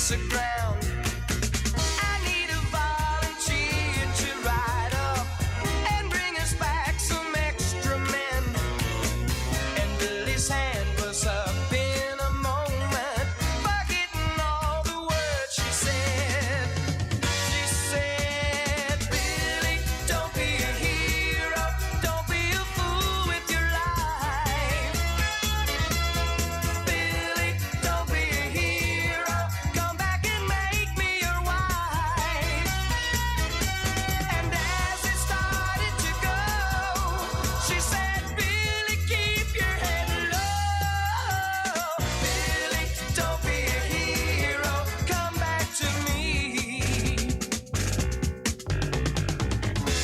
the ground. I need a volunteer to ride up and bring us back some extra men. And Billy's hand was up in a moment, forgetting all the words she said. She said, Billy, don't be a hero, don't be a fool with your life. Billy, don't be a hero, come back and make me your wife. And as it started to go, she said, Billy, keep your head low. Billy, don't be a hero, come back to me.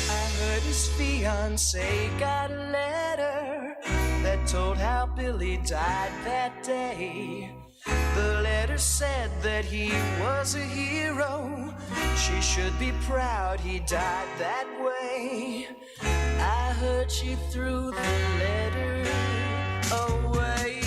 I heard his fiancée got a letter that told how Billy died that day. The letter said that he was a hero. She should be proud he died that way. I heard she threw the letter away.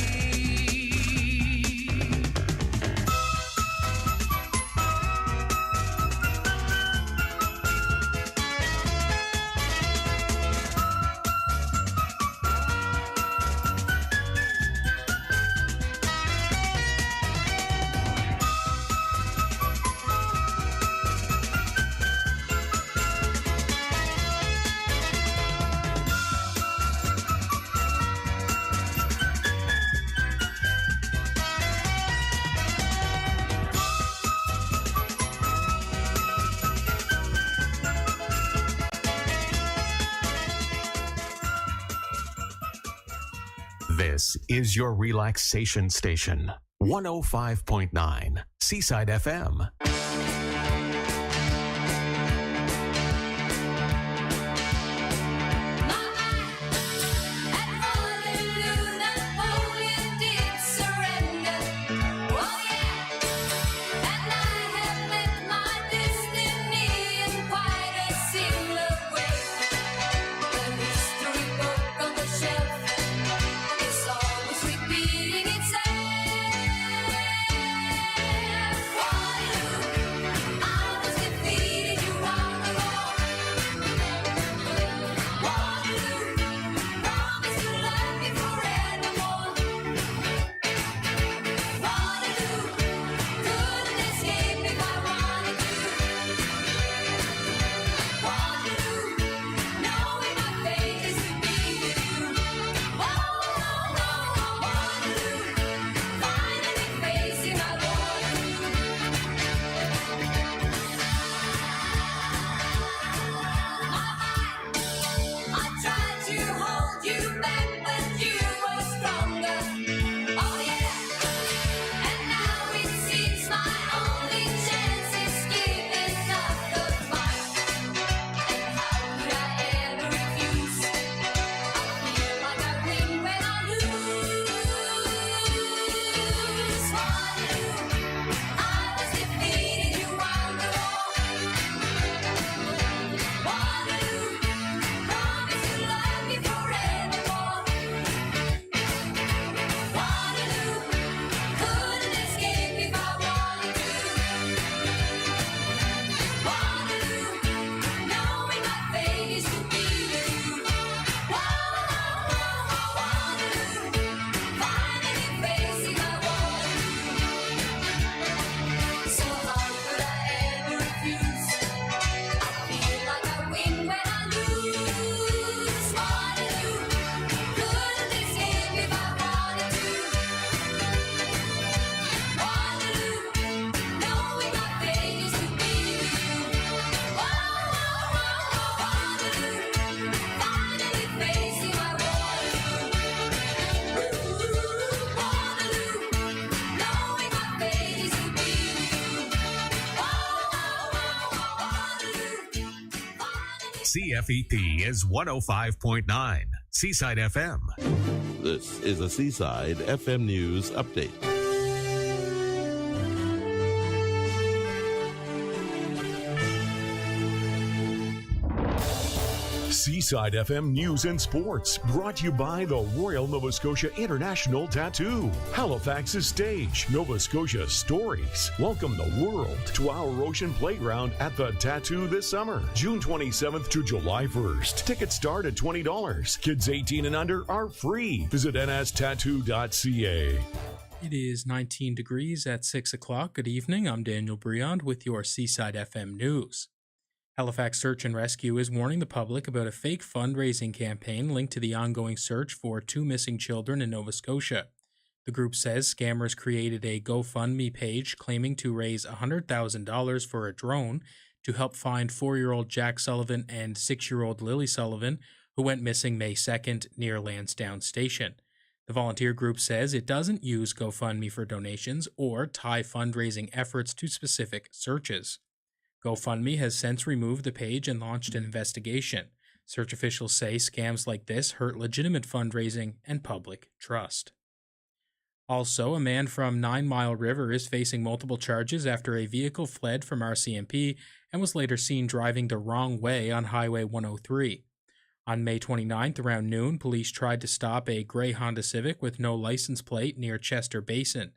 This is your relaxation station, 105.9 Seaside FM. CFEP is 105.9 Seaside FM. This is a Seaside FM News Update. Seaside FM News and Sports, brought to you by the Royal Nova Scotia International Tattoo. Halifax's stage, Nova Scotia's stories. Welcome the world to our ocean playground at the Tattoo this summer, June 27th to July 1st. Tickets start at $20. Kids 18 and under are free. Visit nstattoo.ca. It is 19 degrees at 6 o'clock. Good evening. I'm Daniel Briand with your Seaside FM News. Halifax Search and Rescue is warning the public about a fake fundraising campaign linked to the ongoing search for 2 missing children in Nova Scotia. The group says scammers created a GoFundMe page claiming to raise $100,000 for a drone to help find 4-year-old Jack Sullivan and 6-year-old Lily Sullivan, who went missing May 2nd near Lansdowne Station. The volunteer group says it doesn't use GoFundMe for donations or tie fundraising efforts to specific searches. GoFundMe has since removed the page and launched an investigation. Search officials say scams like this hurt legitimate fundraising and public trust. Also, a man from 9 Mile River is facing multiple charges after a vehicle fled from RCMP and was later seen driving the wrong way on Highway 103. On May 29th, around noon, police tried to stop a gray Honda Civic with no license plate near Chester Basin.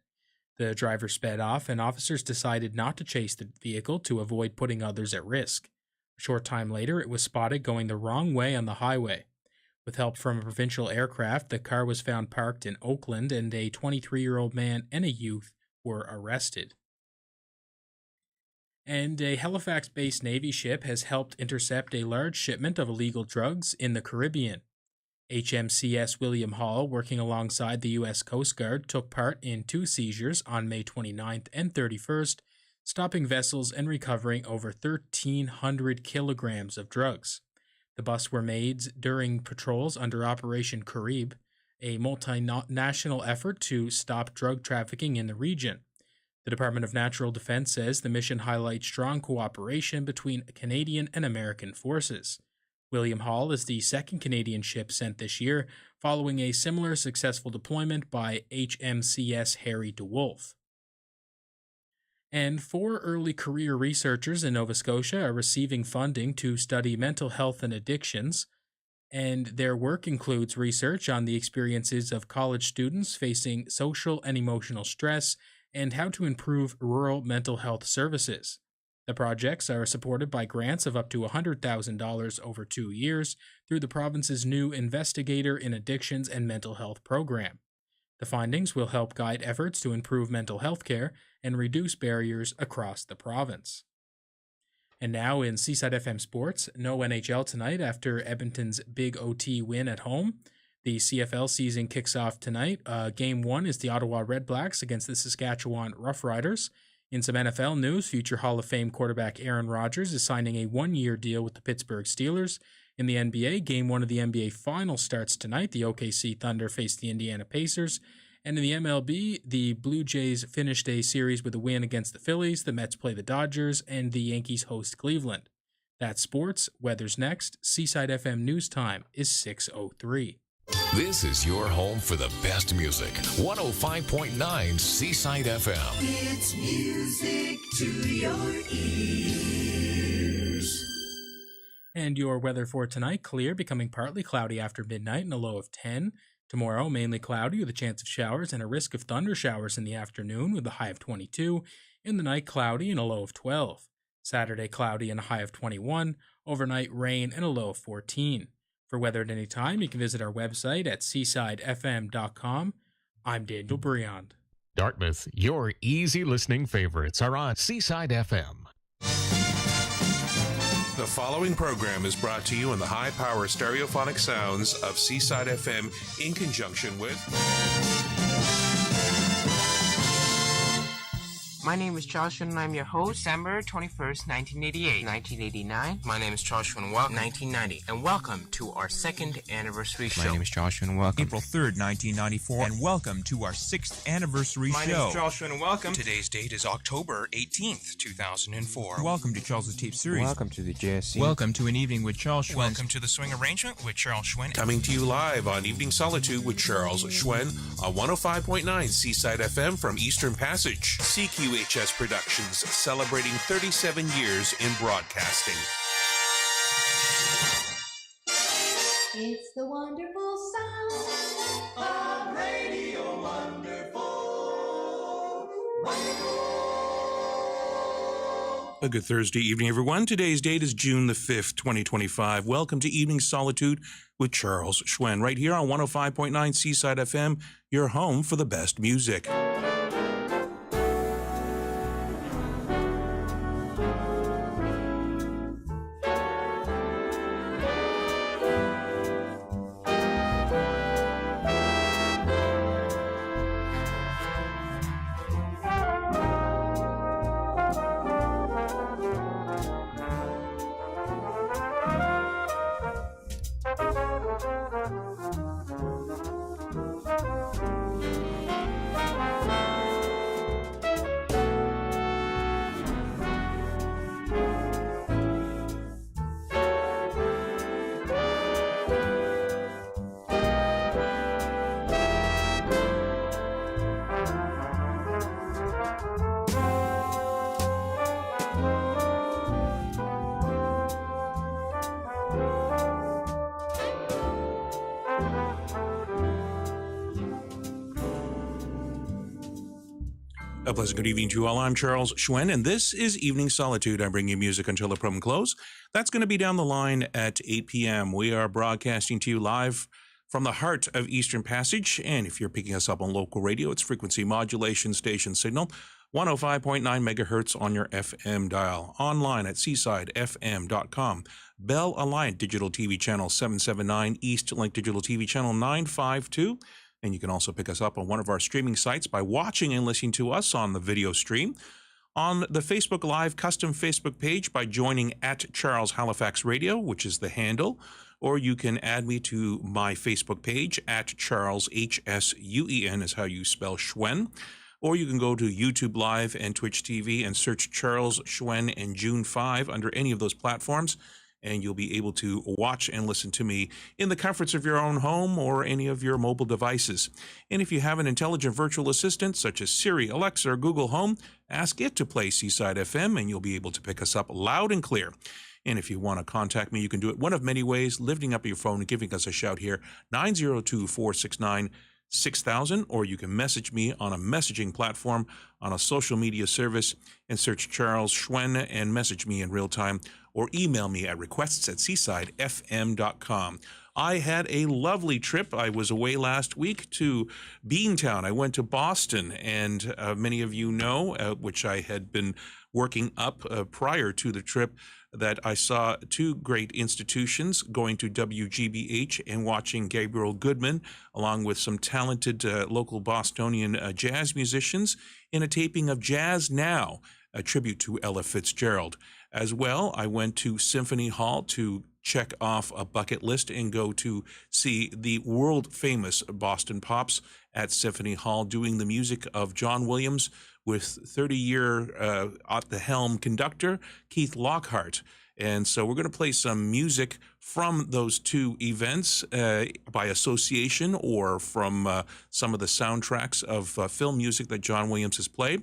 The driver sped off, and officers decided not to chase the vehicle to avoid putting others at risk. A short time later, it was spotted going the wrong way on the highway. With help from a provincial aircraft, the car was found parked in Oakland, and a 23-year-old man and a youth were arrested. And a Halifax-based Navy ship has helped intercept a large shipment of illegal drugs in the Caribbean. HMCS William Hall, working alongside the U.S. Coast Guard, took part in 2 seizures on May 29th and 31st, stopping vessels and recovering over 1,300 kilograms of drugs. The busts were made during patrols under Operation Carib, a multinational effort to stop drug trafficking in the region. The Department of Natural Defense says the mission highlights strong cooperation between Canadian and American forces. William Hall is the second Canadian ship sent this year, following a similar successful deployment by HMCS Harry DeWolf. And 4 early career researchers in Nova Scotia are receiving funding to study mental health and addictions, and their work includes research on the experiences of college students facing social and emotional stress and how to improve rural mental health services. The projects are supported by grants of up to $100,000 over 2 years through the province's new Investigator in Addictions and Mental Health program. The findings will help guide efforts to improve mental health care and reduce barriers across the province. And now in Seaside FM Sports, no NHL tonight after Edmonton's big OT win at home. The CFL season kicks off tonight. Game 1 is the Ottawa Redblacks against the Saskatchewan Roughriders. In some NFL news, future Hall of Fame quarterback Aaron Rodgers is signing a 1-year deal with the Pittsburgh Steelers. In the NBA, Game 1 of the NBA Finals starts tonight. The OKC Thunder face the Indiana Pacers. And in the MLB, the Blue Jays finished a series with a win against the Phillies. The Mets play the Dodgers, and the Yankees host Cleveland. That's sports. Weather's next. Seaside FM News Time is 6:03. This is your home for the best music. 105.9 Seaside FM. It's music to your ears. And your weather for tonight, clear, becoming partly cloudy after midnight and a low of 10. Tomorrow, mainly cloudy with a chance of showers and a risk of thunder showers in the afternoon with a high of 22. In the night, cloudy and a low of 12. Saturday, cloudy and a high of 21. Overnight, rain and a low of 14. For weather at any time, you can visit our website at seasidefm.com. I'm Daniel Briand. Dartmouth, your easy listening favorites are on Seaside FM. The following program is brought to you in the high-power stereophonic sounds of Seaside FM in conjunction with... My name is Charles Hsuen and I'm your host. December 21st, 1988. 1989. My name is Charles Hsuen. Welcome. 1990. And welcome to our 2nd anniversary show. My name is Charles Hsuen. Welcome. April 3rd, 1994. And welcome to our 6th anniversary show. My name is Charles Hsuen. Welcome. Today's date is October 18th, 2004. Welcome to Charles' Tape Series. Welcome to the JSC. Welcome to An Evening with Charles Hsuen. Welcome to the Swing Arrangement with Charles Hsuen. Coming to you live on Evening Solitude with Charles Hsuen on 105.9 Seaside FM from Eastern Passage. CQHS Productions, celebrating 37 years in broadcasting. It's the wonderful sound of Radio Wonderful. Wonderful. A good Thursday evening, everyone. Today's date is June the 5th, 2025. Welcome to Evening Solitude with Charles Hsuen, right here on 105.9 Seaside FM, your home for the best music. A pleasant good evening to you all. I'm Charles Hsuen, and this is Evening Solitude. I bring you music until the program close. That's going to be down the line at 8 p.m. We are broadcasting to you live from the heart of Eastern Passage, and if you're picking us up on local radio, it's frequency modulation station signal, 105.9 megahertz on your FM dial. Online at seasidefm.com. Bell Alliant Digital TV Channel 779, Eastlink Digital TV Channel 952. And you can also pick us up on one of our streaming sites by watching and listening to us on the video stream. On the Facebook Live custom Facebook page by joining at Charles Halifax Radio, which is the handle. Or you can add me to my Facebook page at Charles, Hsuen is how you spell Hsuen. Or you can go to YouTube Live and Twitch TV and search Charles Hsuen and June 5 under any of those platforms. And you'll be able to watch and listen to me in the comforts of your own home or any of your mobile devices. And if you have an intelligent virtual assistant such as Siri, Alexa, or Google Home, ask it to play Seaside FM and you'll be able to pick us up loud and clear. And if you want to contact me, you can do it one of many ways, lifting up your phone and giving us a shout here, 902-469-6000, or you can message me on a messaging platform on a social media service and search Charles Hsuen and message me in real time, or email me at requests@seasidefm.com. I had a lovely trip. I was away last week to Beantown. I went to Boston, and many of you know, which I had been working up prior to the trip, that I saw two great institutions, going to WGBH and watching Gabriel Goodman, along with some talented local Bostonian jazz musicians, in a taping of Jazz Now, a tribute to Ella Fitzgerald. As well, I went to Symphony Hall to check off a bucket list and go to see the world-famous Boston Pops at Symphony Hall, doing the music of John Williams with 30-year at the helm conductor Keith Lockhart. And so we're going to play some music from those two events by association, or from some of the soundtracks of film music that John Williams has played.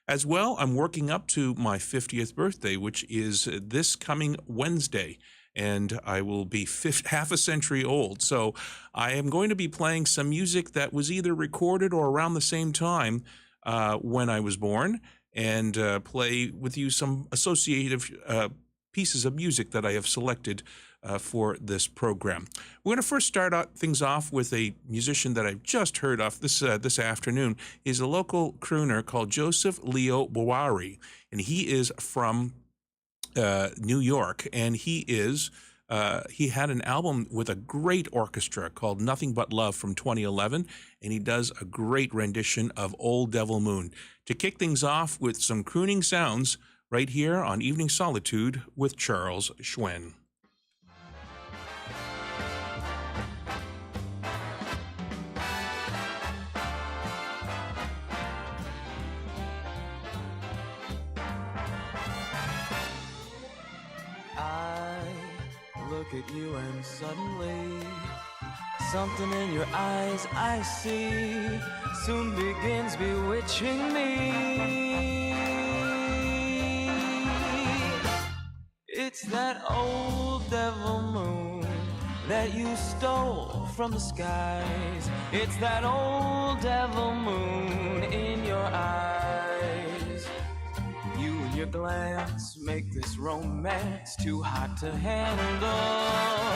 As well, I'm working up to my 50th birthday, which is this coming Wednesday, and I will be half a century old. So I am going to be playing some music that was either recorded or around the same time when I was born, and play with you some associative pieces of music that I have selected for this program. We're going to first start things off with a musician that I've just heard of this afternoon. He's a local crooner called Joseph Leo Bowari, and he is from New York, and he had an album with a great orchestra called Nothing But Love from 2011, and he does a great rendition of Old Devil Moon. To kick things off with some crooning sounds, right here on Evening Solitude with Charles Hsuen. I look at you and suddenly something in your eyes I see soon begins bewitching me. It's that old devil moon that you stole from the skies. It's that old devil moon in your eyes. You and your glance make this romance too hot to handle.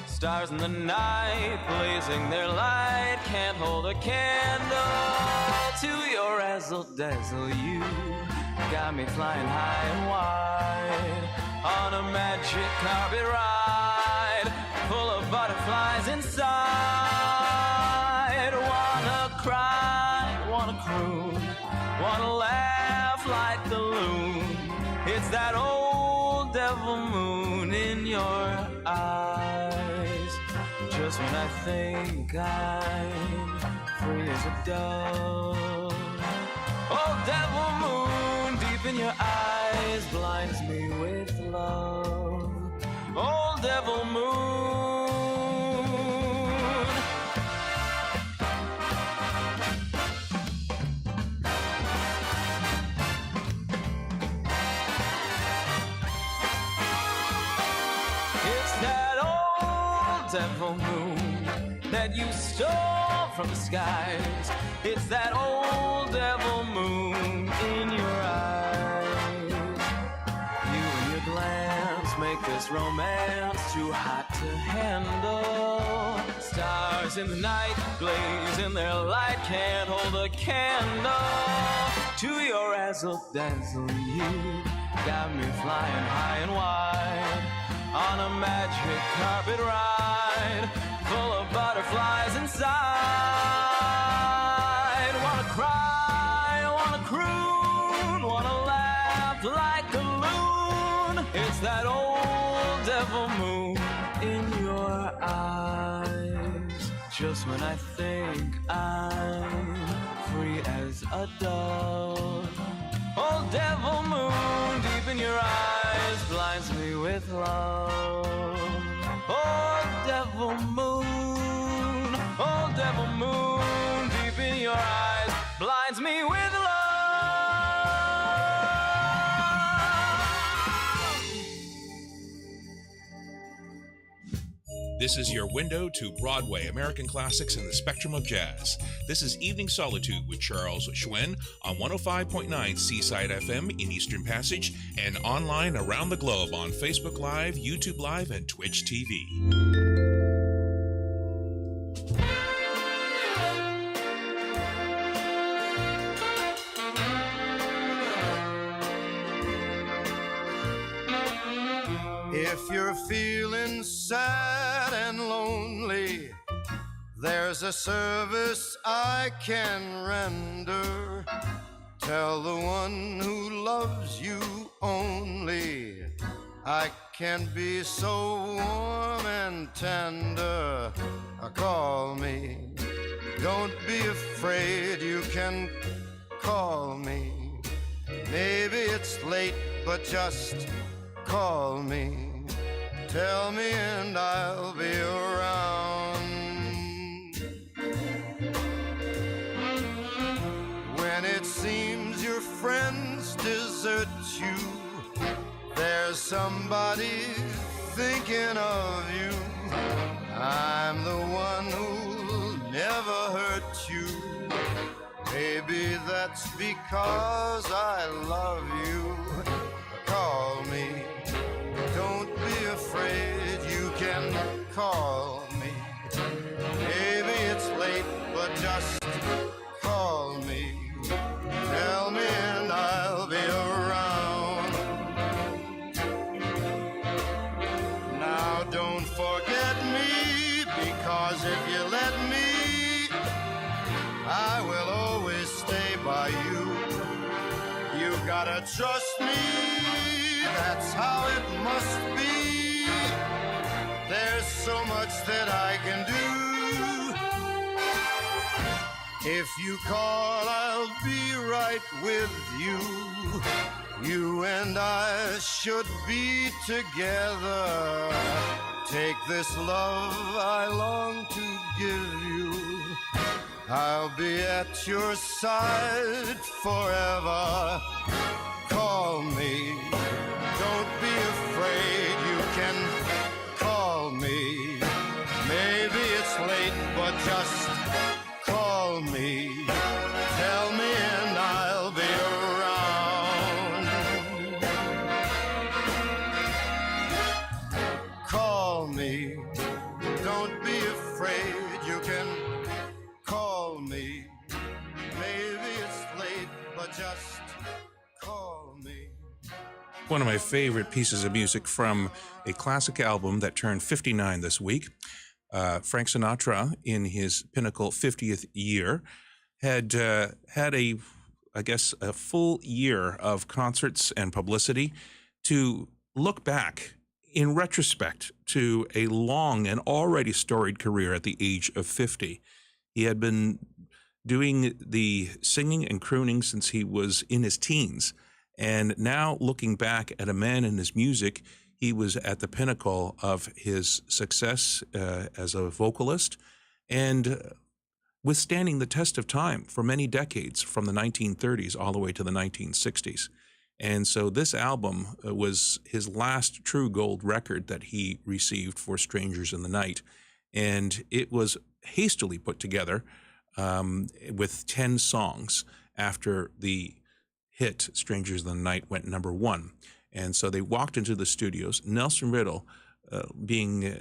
Stars in the night blazing their light can't hold a candle to your razzle-dazzle. You got me flying high and wide on a magic carpet ride full of butterflies inside. Wanna cry, wanna croon, wanna laugh like the loon. It's that old devil moon in your eyes. Just when I think I'm free as a dove, old devil moon deep in your eyes blinds me with love. Old devil moon. It's that old devil moon that you stole from the skies. It's that old devil moon in your eyes. You and your glance make this romance too hot to handle. Stars in the night blaze in their light can't hold a candle to your razzle-dazzle. You got me flying high and wide on a magic carpet ride full of butterflies inside. Wanna cry, wanna croon, wanna laugh like a loon. It's that old devil moon in your eyes. Just when I think I'm free as a dove, old devil moon deep in your eyes blinds me with love. Old devil moon deep in your eyes blinds me with love. This is your window to Broadway, American classics, and the spectrum of jazz. This is Evening Solitude with Charles Hsuen on 105.9 Seaside FM in Eastern Passage and online around the globe on Facebook Live, YouTube Live, and Twitch TV. If you're feeling sad and lonely, there's a service I can render. Tell the one who loves you only, I can be so warm and tender. Call me, don't be afraid, you can call me. Maybe it's late, but just call me. Tell me and I'll be around. When it seems your friends desert you, there's somebody thinking of you. I'm the one who'll never hurt you. Maybe that's because I love you. Call me, don't be afraid, you can call me. Maybe it's late, but just call me. Tell me and I'll be around. Now don't forget me, because if you let me, I will always stay by you. You gotta trust me, that's how it must be. There's so much that I can do. If you call, I'll be right with you. You and I should be together. Take this love I long to give you. I'll be at your side forever. Call me, don't be afraid, you can call me. One of my favorite pieces of music from a classic album that turned 59 this week. Frank Sinatra, in his pinnacle 50th year, had had a full year of concerts and publicity to look back in retrospect to a long and already storied career at the age of 50. He had been doing the singing and crooning since he was in his teens. And now looking back at a man and his music, he was at the pinnacle of his success as a vocalist and withstanding the test of time for many decades, from the 1930s all the way to the 1960s. And so this album was his last true gold record that he received for Strangers in the Night. And it was hastily put together with 10 songs after the hit Strangers in the Night went number one. And so they walked into the studios, Nelson Riddle being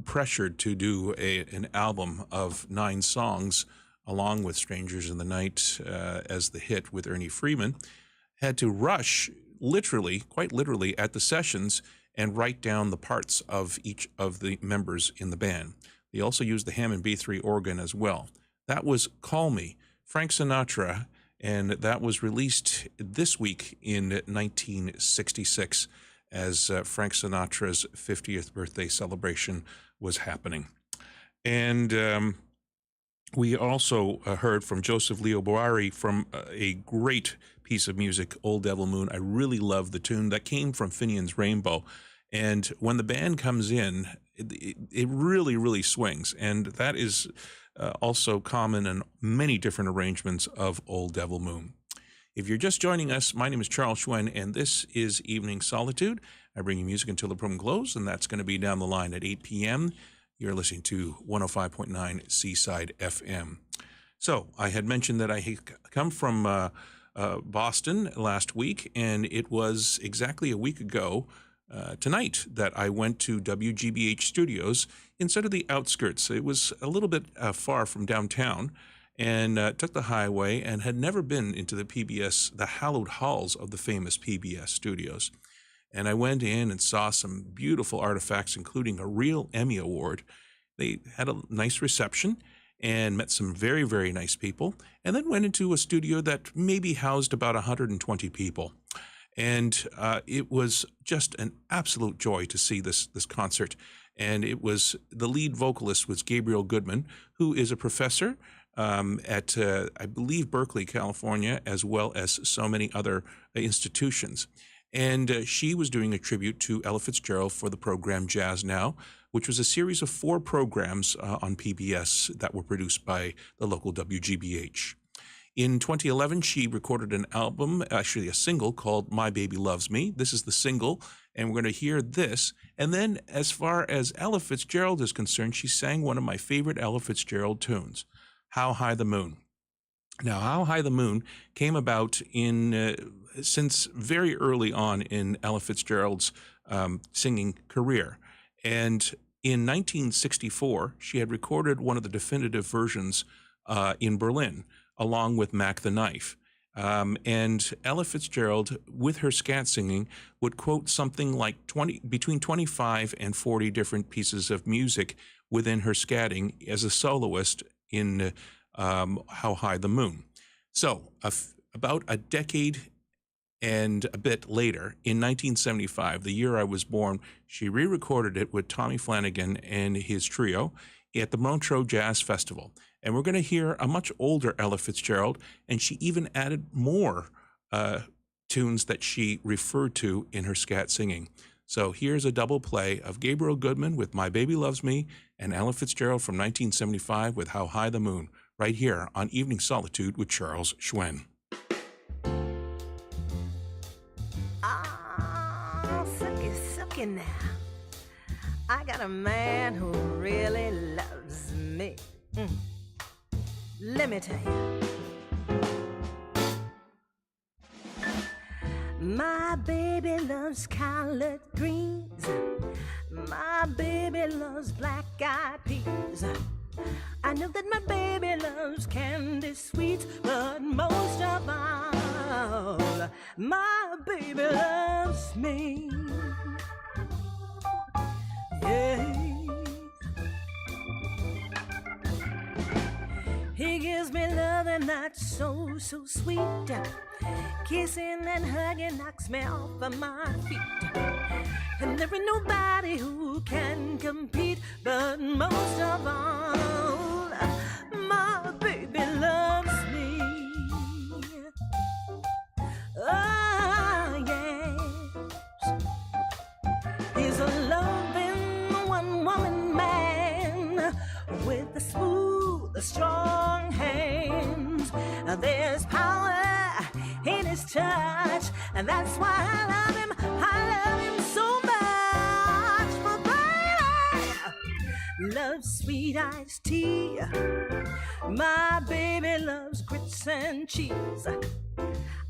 pressured to do an album of 9 songs along with Strangers in the Night as the hit with Ernie Freeman, had to rush quite literally at the sessions and write down the parts of each of the members in the band. They also used the Hammond B3 organ as well. That was Call Me, Frank Sinatra, and that was released this week in 1966 as Frank Sinatra's 50th birthday celebration was happening. And we also heard from Joseph Leo Boari from a great piece of music, Old Devil Moon. I really love the tune that came from Finian's Rainbow. And when the band comes in, it really, really swings. And that is also common in many different arrangements of Old Devil Moon. If you're just joining us, my name is Charles Hsuen, and this is Evening Solitude. I bring you music until the program closes, and that's going to be down the line at 8 p.m. You're listening to 105.9 Seaside FM. So I had mentioned that I had come from Boston last week, and it was exactly a week ago tonight that I went to WGBH Studios instead of the outskirts. It was a little bit far from downtown, and took the highway and had never been into the PBS, the hallowed halls of the famous PBS studios. And I went in and saw some beautiful artifacts, including a real Emmy Award. They had a nice reception and met some very, very nice people, and then went into a studio that maybe housed about 120 people. And it was just an absolute joy to see this concert. And it was, the lead vocalist was Gabriel Goodman, who is a professor at, I believe, Berkeley, California, as well as so many other institutions. And she was doing a tribute to Ella Fitzgerald for the program Jazz Now, which was a series of 4 programs on PBS that were produced by the local WGBH. In 2011, she recorded an album, actually a single, called My Baby Loves Me. This is the single, and we're going to hear this. And then, as far as Ella Fitzgerald is concerned, she sang one of my favorite Ella Fitzgerald tunes, How High the Moon. Now, How High the Moon came about since very early on in Ella Fitzgerald's singing career. And in 1964, she had recorded one of the definitive versions in Berlin, along with Mac the Knife. And Ella Fitzgerald, with her scat singing, would quote something like between 25 and 40 different pieces of music within her scatting as a soloist in How High the Moon. So about a decade and a bit later, in 1975, the year I was born, she re-recorded it with Tommy Flanagan and his trio at the Montreux Jazz Festival. And we're going to hear a much older Ella Fitzgerald, and she even added more tunes that she referred to in her scat singing. So here's a double play of Gabriel Goodman with My Baby Loves Me and Ella Fitzgerald from 1975 with How High the Moon, right here on Evening Solitude with Charles Hsuen. Sucky now. I got a man who really loves me. Let me tell you. My baby loves collard greens. My baby loves black-eyed peas. I know that my baby loves candy sweets, but most of all, all. My baby loves me. Yeah. He gives me love and that's so sweet. Kissing and hugging knocks me off of my feet. And there ain't nobody who can compete, but most of all, my baby loves me. Oh, yes. He's a loving one-woman man with a smooth, strong hands. There's power in his touch, and that's why I love him. I love him so much. My baby loves sweet iced tea. My baby loves grits and cheese.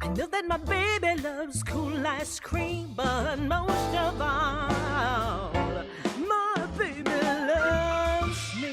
I know that my baby loves cool ice cream, but most of all, my baby loves me.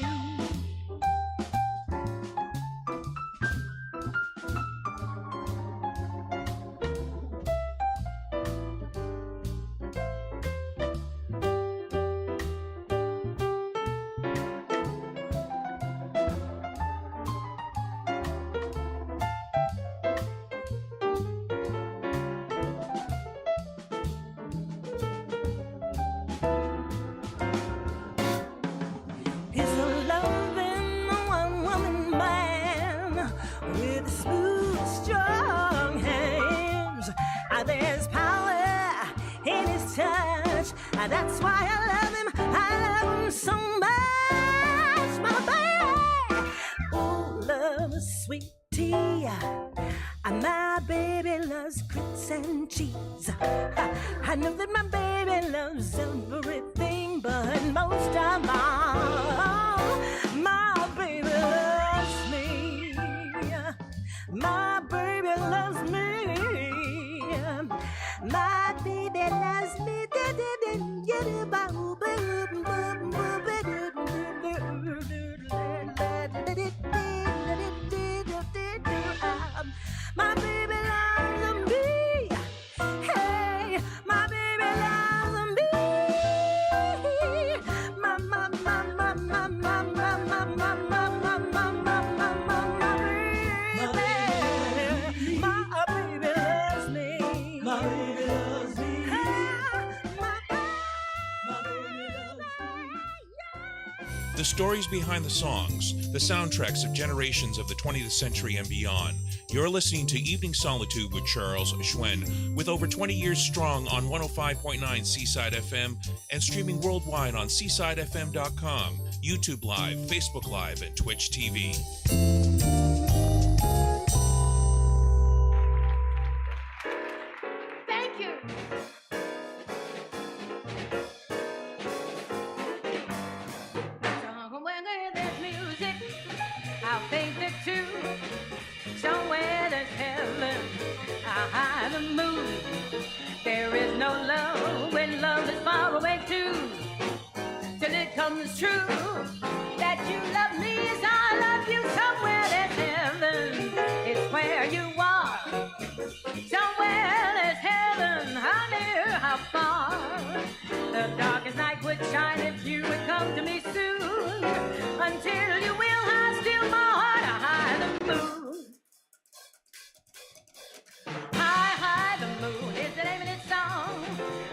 That's why I love him so much, my baby. Oh, love is sweet tea. My baby loves grits and cheese. I know that my baby loves everything, but most of all, my baby loves me. My baby loves me. My baby loves me. My baby loves me. Hey, my baby loves me. My baby loves me. My baby loves me. The stories behind the songs, the soundtracks of generations of the 20th century and beyond. You're listening to Evening Solitude with Charles Hsuen, with over 20 years strong on 105.9 Seaside FM and streaming worldwide on seasidefm.com, YouTube Live, Facebook Live, and Twitch TV. Thank you. Somewhere there's music, I'll think it too. Somewhere there's heaven, I'll hide the moon. There is no love when love is far away too. Till it comes true that you love me as I love you. Somewhere there's heaven, it's where you are. Somewhere there's heaven, how near, how far. The darkest night would shine if you would come to me soon. Until you will, I still my heart, I hide the moon. I hide the moon is the name of this song.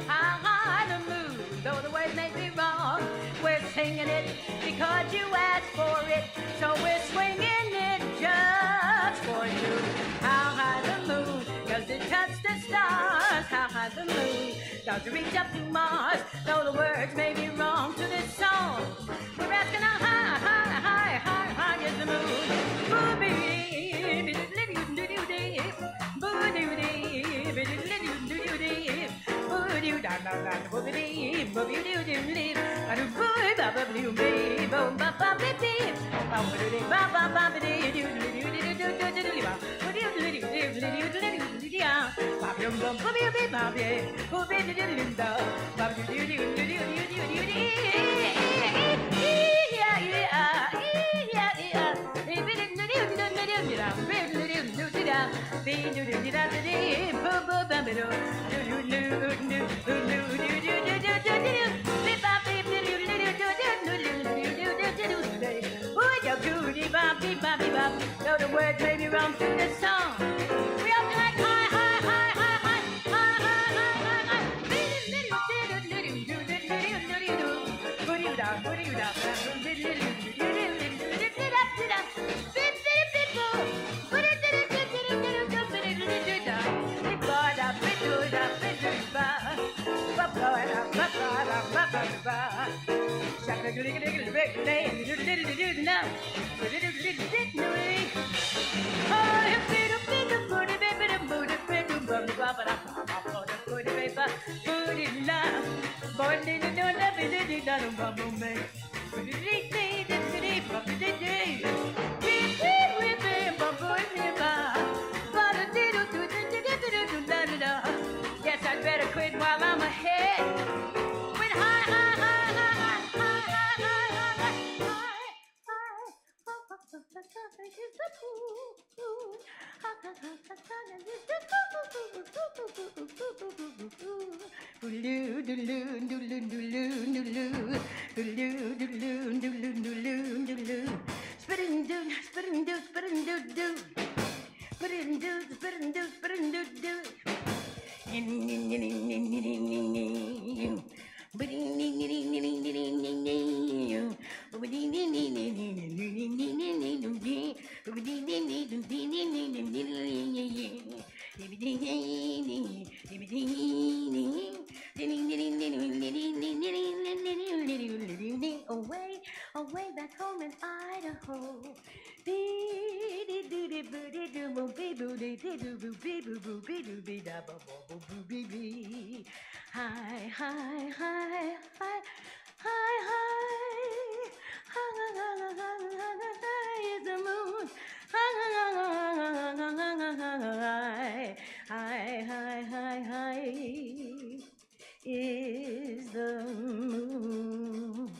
I hide the moon, though the words may be wrong. We're singing it because you asked for it, so we're swinging it just for you. How high the moon does it touch the stars? How high the moon does it reach up to Mars? Though the words may be wrong to this song, we're asking how high, high, high, high, high is the moon. Though the words may be wrong to the song, we all like high, high, high, high, high, high, high, high, Guess I'd better quit while I'm ahead. With high, high, high, high, high, high, high, Away back home in Idaho. Hi, hi, hi, hi, hi, hi, is the moon. Hi, is the moon.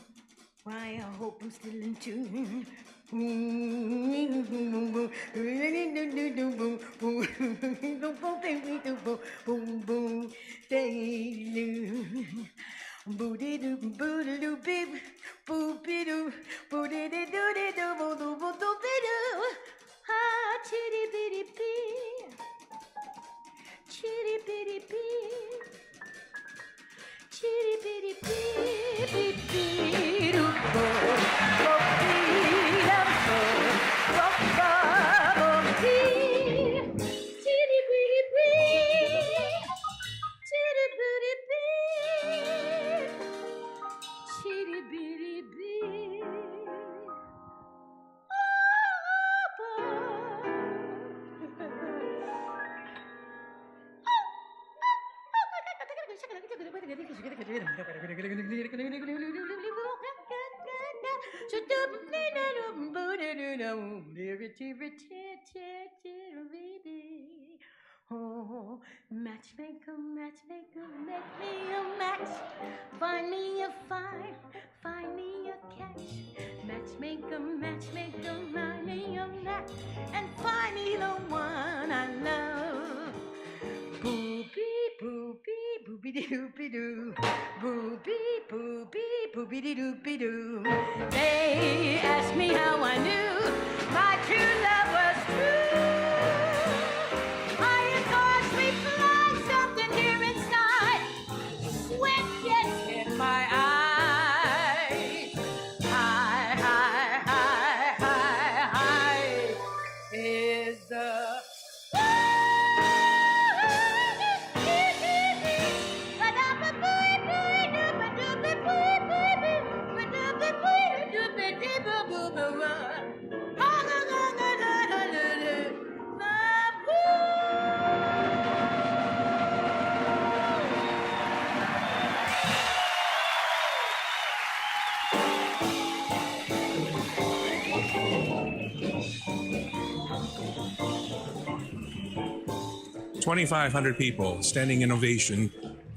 Why, I hope I'm still in tune. Oh, matchmaker, matchmaker, make me a match. Find me a fire, find me a catch. Matchmaker, matchmaker, find me a match. And find me the one I love. Boopy, boopy, boopy doopy doo. Boopy, boopy, boopy doopy doo. They asked me how I knew my true love was true. I thought sweet like something here inside. Sweat gets in my eyes. High, high, high, high, high is the $2,500 people standing in ovation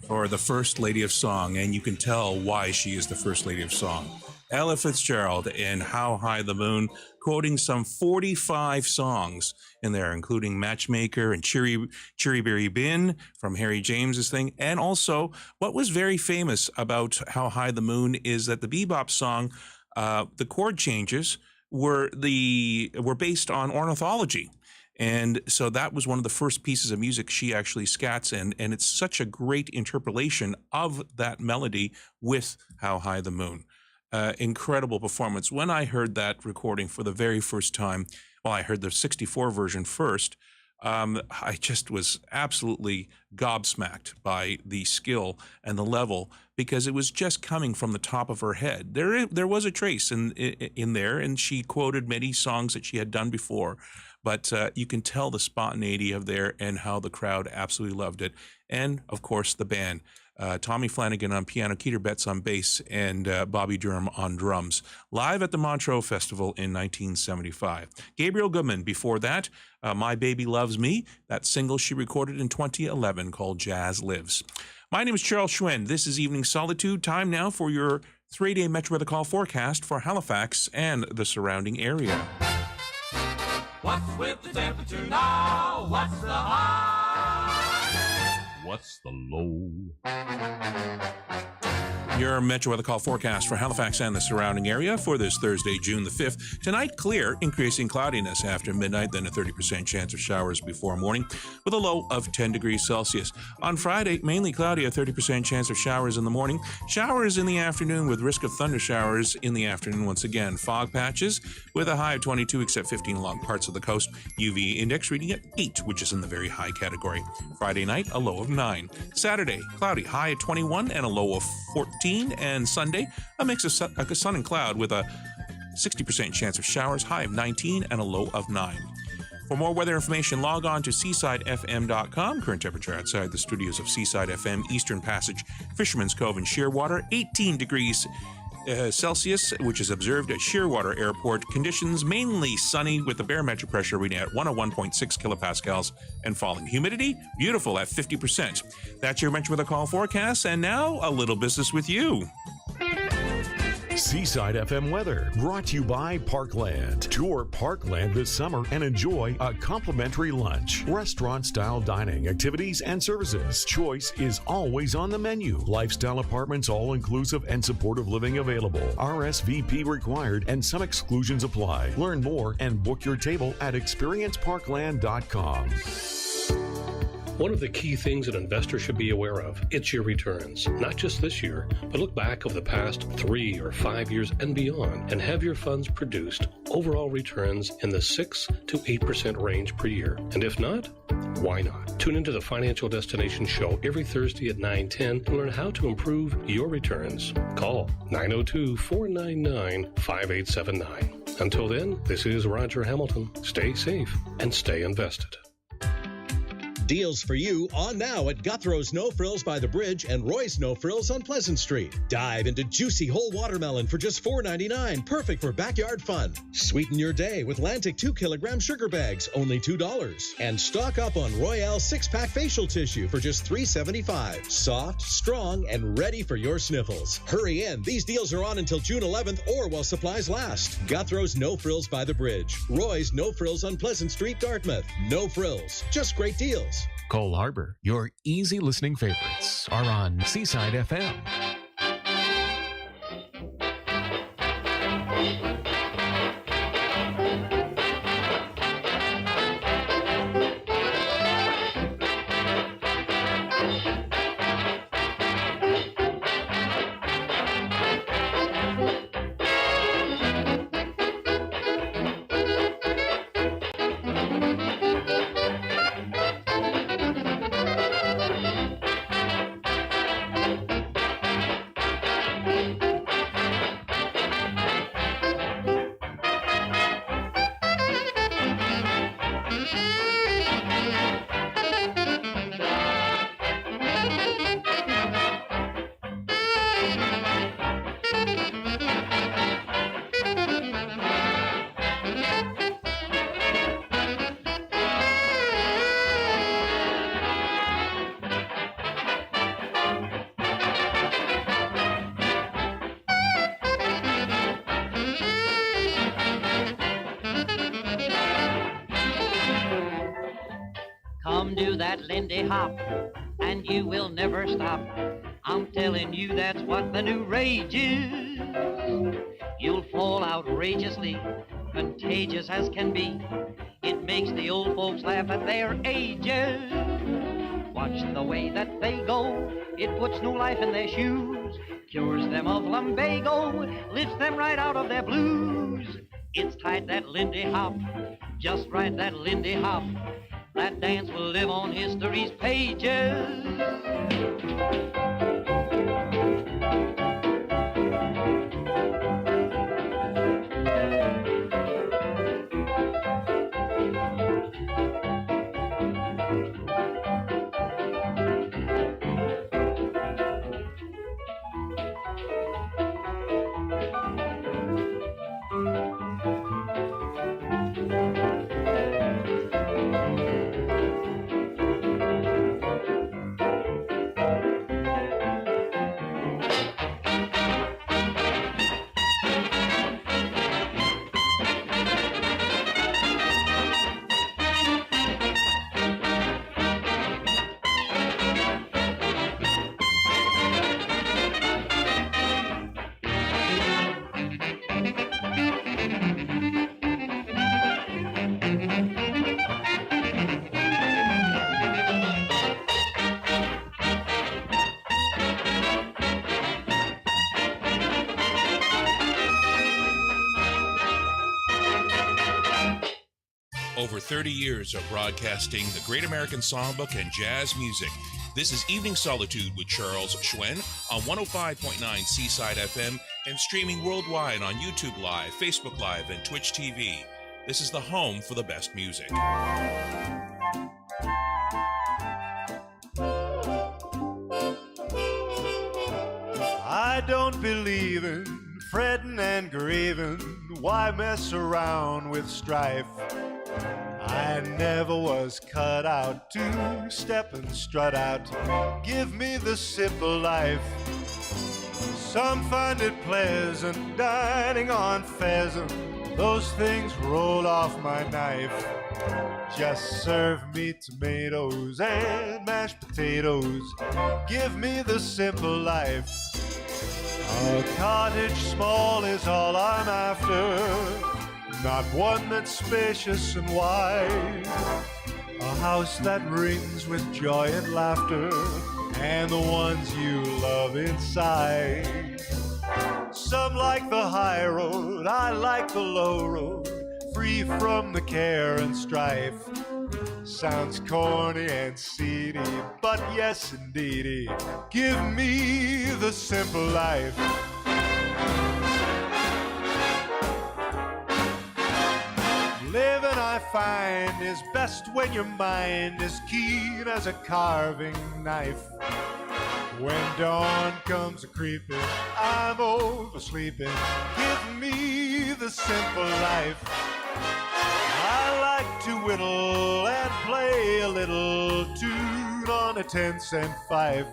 for the First Lady of Song, and you can tell why she is the First Lady of Song. Ella Fitzgerald in How High the Moon, quoting some 45 songs in there, including Matchmaker and Cherry Berry Bin from Harry James's thing. And also, what was very famous about How High the Moon is that the bebop song, the chord changes were based on ornithology. And so that was one of the first pieces of music she actually scats in. And it's such a great interpolation of that melody with How High the Moon. Incredible performance. When I heard that recording for the very first time, well, I heard the 64 version first, I just was absolutely gobsmacked by the skill and the level, because it was just coming from the top of her head. There was a trace in there, and she quoted many songs that she had done before, but you can tell the spontaneity of there and how the crowd absolutely loved it. And, of course, the band. Tommy Flanagan on piano, Keter Betts on bass, and Bobby Durham on drums, live at the Montreux Festival in 1975. Gabriel Goodman, before that, My Baby Loves Me, that single she recorded in 2011 called Jazz Lives. My name is Charles Hsuen. This is Evening Solitude. Time now for your 3-day Metro Weather Call forecast for Halifax and the surrounding area. What's with the temperature now? What's the high? What's the low? Your Metro Weather Call forecast for Halifax and the surrounding area for this Thursday, June the 5th. Tonight, clear, increasing cloudiness after midnight, then a 30% chance of showers before morning, with a low of 10 degrees Celsius. On Friday, mainly cloudy, a 30% chance of showers in the morning, showers in the afternoon with risk of thunder showers in the afternoon once again. Fog patches with a high of 22, except 15 along parts of the coast. UV index reading at 8, which is in the very high category. Friday night, a low of 9. Saturday, cloudy, high at 21 and a low of 14. And Sunday, a mix of sun and cloud with a 60% chance of showers, high of 19 and a low of 9. For more weather information, log on to seasidefm.com. Current temperature outside the studios of Seaside FM, Eastern Passage, Fisherman's Cove, and Shearwater, 18 degrees Celsius, which is observed at Shearwater Airport. Conditions mainly sunny with the barometric pressure reading at 101.6 kilopascals and falling. Humidity, beautiful at 50%. That's your Metro Weather Call forecast, and now a little business with you. Seaside FM weather brought to you by Parkland. Tour Parkland this summer and enjoy a complimentary lunch, restaurant-style dining, activities, and services. Choice is always on the menu. Lifestyle apartments, all-inclusive and supportive living available. RSVP required and some exclusions apply. Learn more and book your table at experienceparkland.com. One of the key things an investor should be aware of, it's your returns. Not just this year, but look back over the past 3 or 5 years and beyond and have your funds produced overall returns in the 6 to 8% range per year. And if not, why not? Tune into the Financial Destination Show every Thursday at 9:10 to learn how to improve your returns. Call 902-499-5879. Until then, this is Roger Hamilton. Stay safe and stay invested. Deals for you on now at Guthrow's No Frills by the Bridge and Roy's No Frills on Pleasant Street. Dive into juicy whole watermelon for just $4.99, perfect for backyard fun. Sweeten your day with Lantic 2-kilogram sugar bags, only $2. And stock up on Royale 6-pack facial tissue for just $3.75. Soft, strong, and ready for your sniffles. Hurry in. These deals are on until June 11th or while supplies last. Guthrow's No Frills by the Bridge. Roy's No Frills on Pleasant Street, Dartmouth. No frills, just great deals. Cole Harbor, your easy listening favorites are on Seaside FM. Come do that Lindy Hop, and you will never stop. I'm telling you that's what the new rage is. You'll fall outrageously, contagious as can be. It makes the old folks laugh at their ages. Watch the way that they go, it puts new life in their shoes. Cures them of lumbago, lifts them right out of their blues. It's tight, that Lindy Hop, just right, that Lindy Hop. That dance will live on history's pages. Over 30 years of broadcasting the Great American Songbook and jazz music. This is Evening Solitude with Charles Hsuen on 105.9 Seaside FM and streaming worldwide on YouTube Live, Facebook Live, and Twitch TV. This is the home for the best music. I don't believe in fretting and grieving. Why mess around with strife? I never was cut out to step and strut out. Give me the simple life. Some find it pleasant dining on pheasant. Those things roll off my knife. Just serve me tomatoes and mashed potatoes. Give me the simple life. A cottage small is all I'm after. Not one that's spacious and wide. A house that rings with joy and laughter, and the ones you love inside. Some like the high road, I like the low road, free from the care and strife. Sounds corny and seedy, but yes indeedy, give me the simple life. Living, I find, is best when your mind is keen as a carving knife. When dawn comes a-creeping, I'm oversleeping. Give me the simple life. I like to whittle and play a little tune on a 10-cent fife.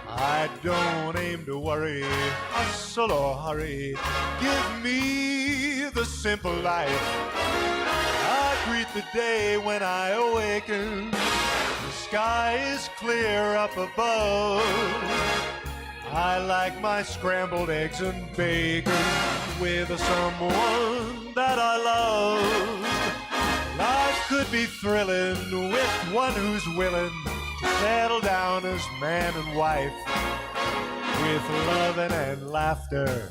I don't aim to worry, hustle or hurry. Give me the simple life. I greet the day when I awaken. The sky is clear up above. I like my scrambled eggs and bacon with someone that I love. Life could be thrilling with one who's willing to settle down as man and wife, with loving and laughter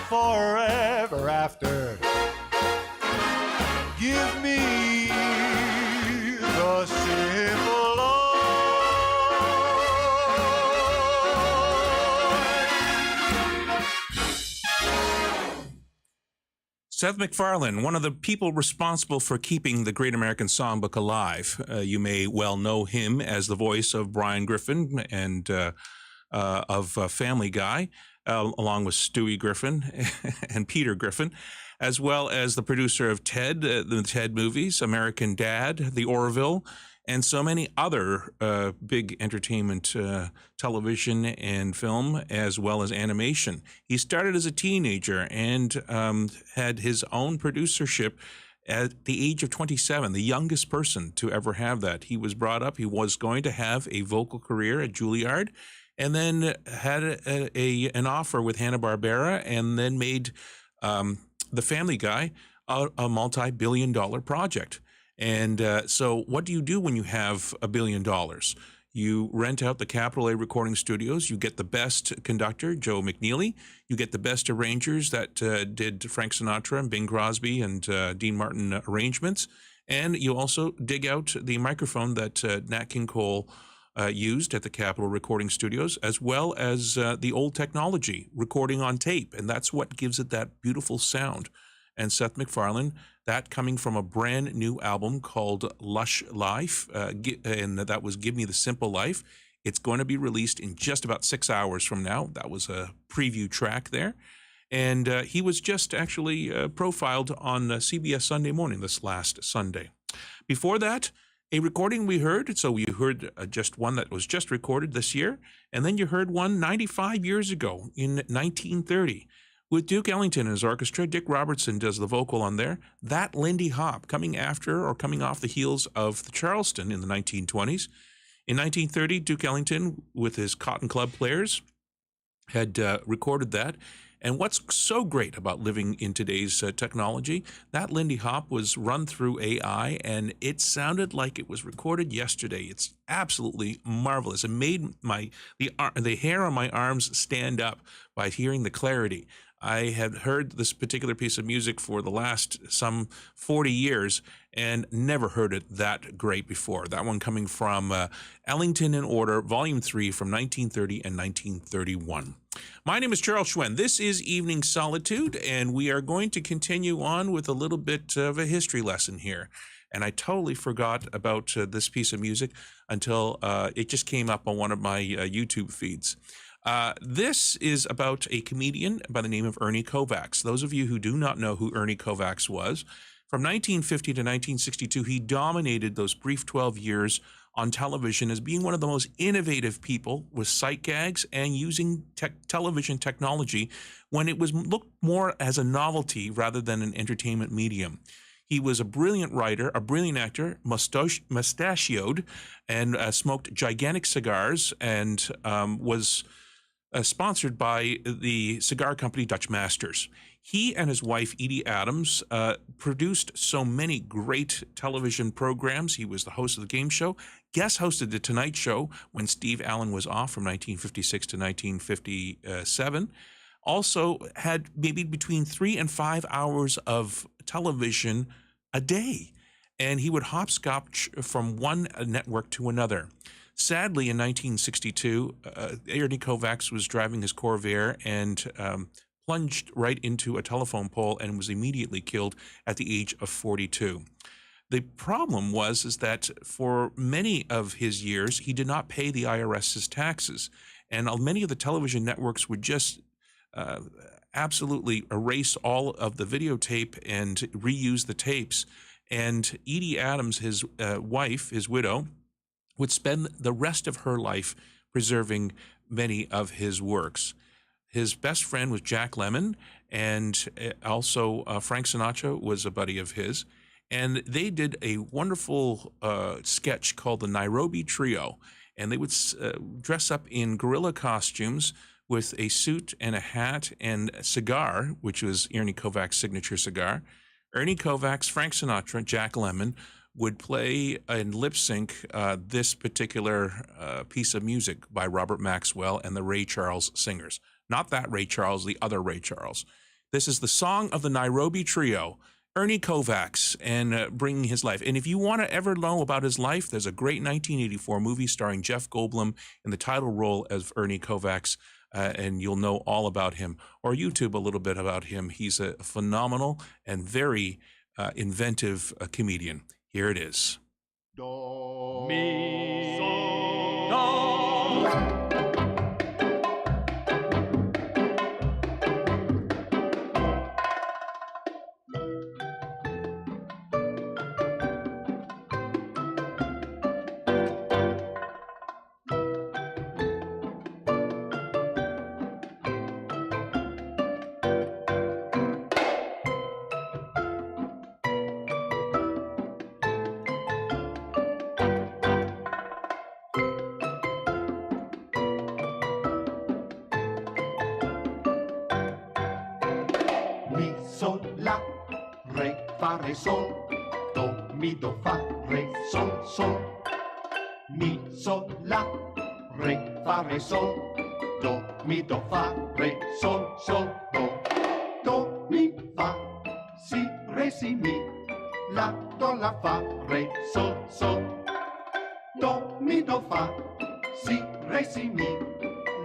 forever after. Give me the simple life. Seth MacFarlane, one of the people responsible for keeping the Great American Songbook alive. You may well know him as the voice of Brian Griffin and of Family Guy, along with Stewie Griffin and Peter Griffin, as well as the producer of Ted, the Ted movies, American Dad, The Orville, and so many other big entertainment television and film, as well as animation. He started as a teenager and had his own producership At the age of 27, the youngest person to ever have that, he was brought up. He was going to have a vocal career at Juilliard, and then had an offer with Hanna-Barbera, and then made The Family Guy a multi-billion-dollar project. And so what do you do when you have $1 billion? You rent out the Capital A recording studios. You get the best conductor, Joe McNeely. You get the best arrangers that did Frank Sinatra and Bing Crosby and Dean Martin arrangements. And you also dig out the microphone that Nat King Cole used at the Capitol Recording Studios, as well as the old technology, recording on tape. And that's what gives it that beautiful sound. And Seth MacFarlane, that coming from a brand new album called Lush Life, and that was Give Me the Simple Life. It's going to be released in just about 6 hours from now. That was a preview track there. And he was just actually profiled on CBS Sunday Morning this last Sunday. Before that, a recording we heard. So you heard just one that was just recorded this year. And then you heard one 95 years ago in 1930. With Duke Ellington and his orchestra. Dick Robertson does the vocal on there. That Lindy Hop, coming after or coming off the heels of the Charleston in the 1920s. In 1930, Duke Ellington, with his Cotton Club Players, had recorded that. And what's so great about living in today's technology, that Lindy Hop was run through AI, and it sounded like it was recorded yesterday. It's absolutely marvelous. It made the hair on my arms stand up by hearing the clarity. I had heard this particular piece of music for the last some 40 years and never heard it that great before. That one coming from Ellington in Order, Volume 3 from 1930 and 1931. My name is Charles Hsuen. This is Evening Solitude, and we are going to continue on with a little bit of a history lesson here. And I totally forgot about this piece of music until it just came up on one of my YouTube feeds. This is about a comedian by the name of Ernie Kovacs. Those of you who do not know who Ernie Kovacs was, from 1950 to 1962, he dominated those brief 12 years on television as being one of the most innovative people with sight gags and using television technology when it was looked more as a novelty rather than an entertainment medium. He was a brilliant writer, a brilliant actor, mustachioed, and smoked gigantic cigars, and was sponsored by the cigar company Dutch Masters. He and his wife, Edie Adams, produced so many great television programs. He was the host of the game show, guest hosted The Tonight Show when Steve Allen was off from 1956 to 1957. Also had maybe between 3 and 5 hours of television a day, and he would hopscotch from one network to another. Sadly, in 1962, Ernie Kovacs was driving his Corvair and plunged right into a telephone pole and was immediately killed at the age of 42. The problem was that for many of his years, he did not pay the IRS his taxes, and many of the television networks would just absolutely erase all of the videotape and reuse the tapes. And Edie Adams, his wife, his widow, would spend the rest of her life preserving many of his works. His best friend was Jack Lemmon, and also Frank Sinatra was a buddy of his. And they did a wonderful sketch called the Nairobi Trio. And they would dress up in gorilla costumes with a suit and a hat and a cigar, which was Ernie Kovacs' signature cigar. Ernie Kovacs, Frank Sinatra, Jack Lemmon would play and lip sync this particular piece of music by Robert Maxwell and the Ray Charles singers. Not that Ray Charles, the other Ray Charles. This is the song of the Nairobi Trio, Ernie Kovacs, and bringing his life. And if you want to ever know about his life, there's a great 1984 movie starring Jeff Goldblum in the title role as Ernie Kovacs, and you'll know all about him. Or YouTube a little bit about him. He's a phenomenal and very inventive comedian. Here it is. Do, mi, sol, do. re, sol, do, mi, do, fa, re, sol, sol. Mi, sol, la, re, fa, re, sol, do, mi, do, fa, re, sol, sol, do. Do, mi, fa, si, re, si, mi, la, do, la, fa, re, sol, sol. Do, mi, do, fa, si, re, si, mi,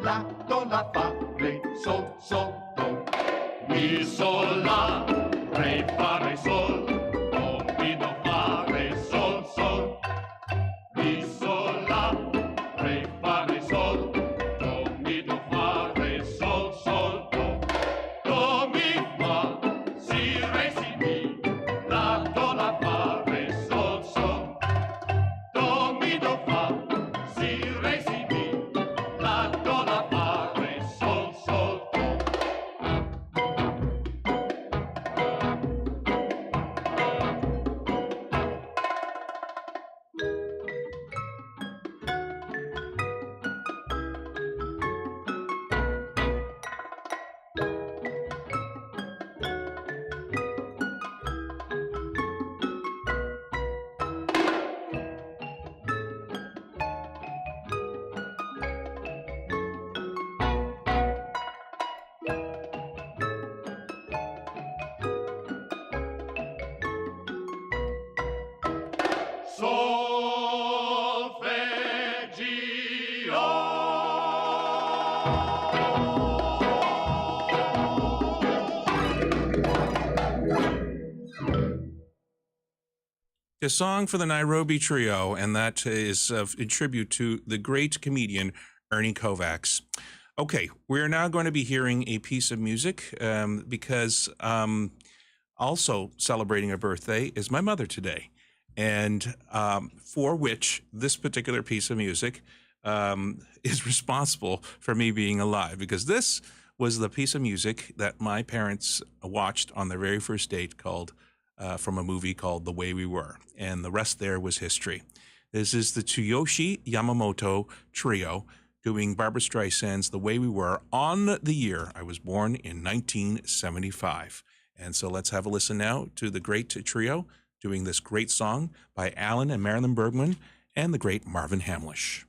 la, do, la, fa, re, sol, sol, do. Mi, sol, la, re, fa, re, sol, do, mi, do, fa, re, sol, sol. Mi, sol, la, re, fa, re, sol, do, mi, do, fa, re, sol, sol, do. Do, mi, fa, si, re, si, mi, la, do, la, fa, re, sol, sol. Do, mi, do, fa, si, re, si, mi, la, do, la, fa, re, sol, sol, do. A song for the Nairobi Trio, and that is in tribute to the great comedian Ernie Kovacs. Okay, we're now going to be hearing a piece of music because also celebrating a birthday is my mother today, and for which this particular piece of music is responsible for me being alive, because this was the piece of music that my parents watched on their very first date, called from a movie called The Way We Were, and the rest there was history. This is the Tsuyoshi Yamamoto Trio doing Barbra Streisand's The Way We Were on the year I was born in 1975. And so let's have a listen now to the great trio doing this great song by Alan and Marilyn Bergman and the great Marvin Hamlish.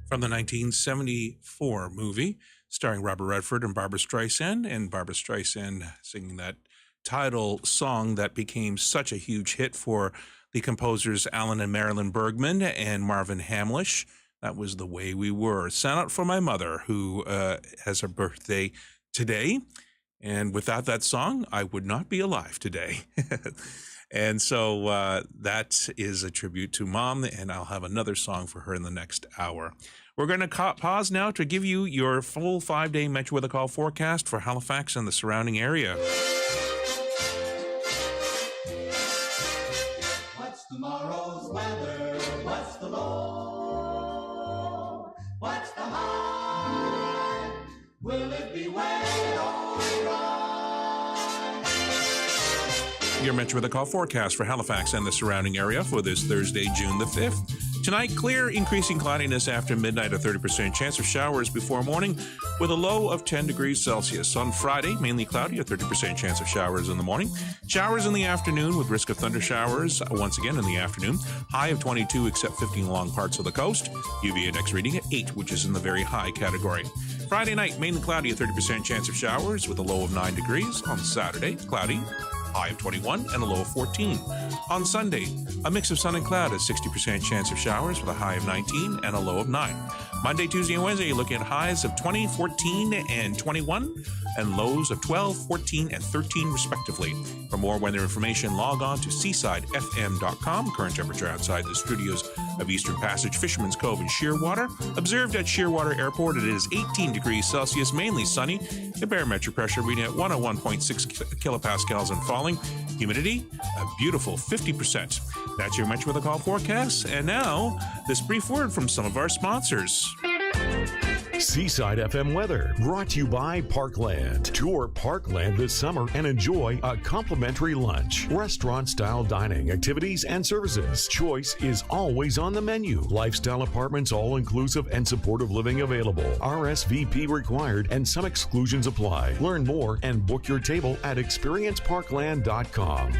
from the 1974 movie starring Robert Redford and Barbra Streisand singing that title song that became such a huge hit for the composers Alan and Marilyn Bergman and Marvin Hamlisch. That was The Way We Were. Sent out for my mother, who has her birthday today. And without that song, I would not be alive today. And so that is a tribute to Mom, and I'll have another song for her in the next hour. We're going to pause now to give you your full 5-day Metro Weather Call forecast for Halifax and the surrounding area. What's tomorrow's weather? What's the low? What's the high? Will it be wet or dry? Your Metro Weather Call forecast for Halifax and the surrounding area for this Thursday, June the 5th. Tonight, clear, increasing cloudiness after midnight, a 30% chance of showers before morning with a low of 10 degrees Celsius. On Friday, mainly cloudy, a 30% chance of showers in the morning. Showers in the afternoon with risk of thunder showers once again in the afternoon. High of 22 except 15 along parts of the coast. UV index reading at 8, which is in the very high category. Friday night, mainly cloudy, a 30% chance of showers with a low of 9 degrees. On Saturday, cloudy, high of 21 and a low of 14. On Sunday, a mix of sun and cloud, a 60% chance of showers with a high of 19 and a low of 9. Monday, Tuesday, and Wednesday, you're looking at highs of 20, 14, and 21, and lows of 12, 14, and 13, respectively. For more weather information, log on to seasidefm.com. Current temperature outside the studios of Eastern Passage, Fisherman's Cove, and Shearwater. Observed at Shearwater Airport, it is 18 degrees Celsius, mainly sunny. The barometric pressure reading at 101.6 kilopascals and falling. Humidity, a beautiful 50%. That's your Metro Weather Call forecast. And now, this brief word from some of our sponsors. Seaside FM weather brought to you by Parkland. Tour Parkland this summer and enjoy a complimentary lunch, restaurant-style dining, activities, and services. Choice is always on the menu. Lifestyle apartments, all-inclusive and supportive living available. RSVP required and some exclusions apply. Learn more and book your table at experienceparkland.com.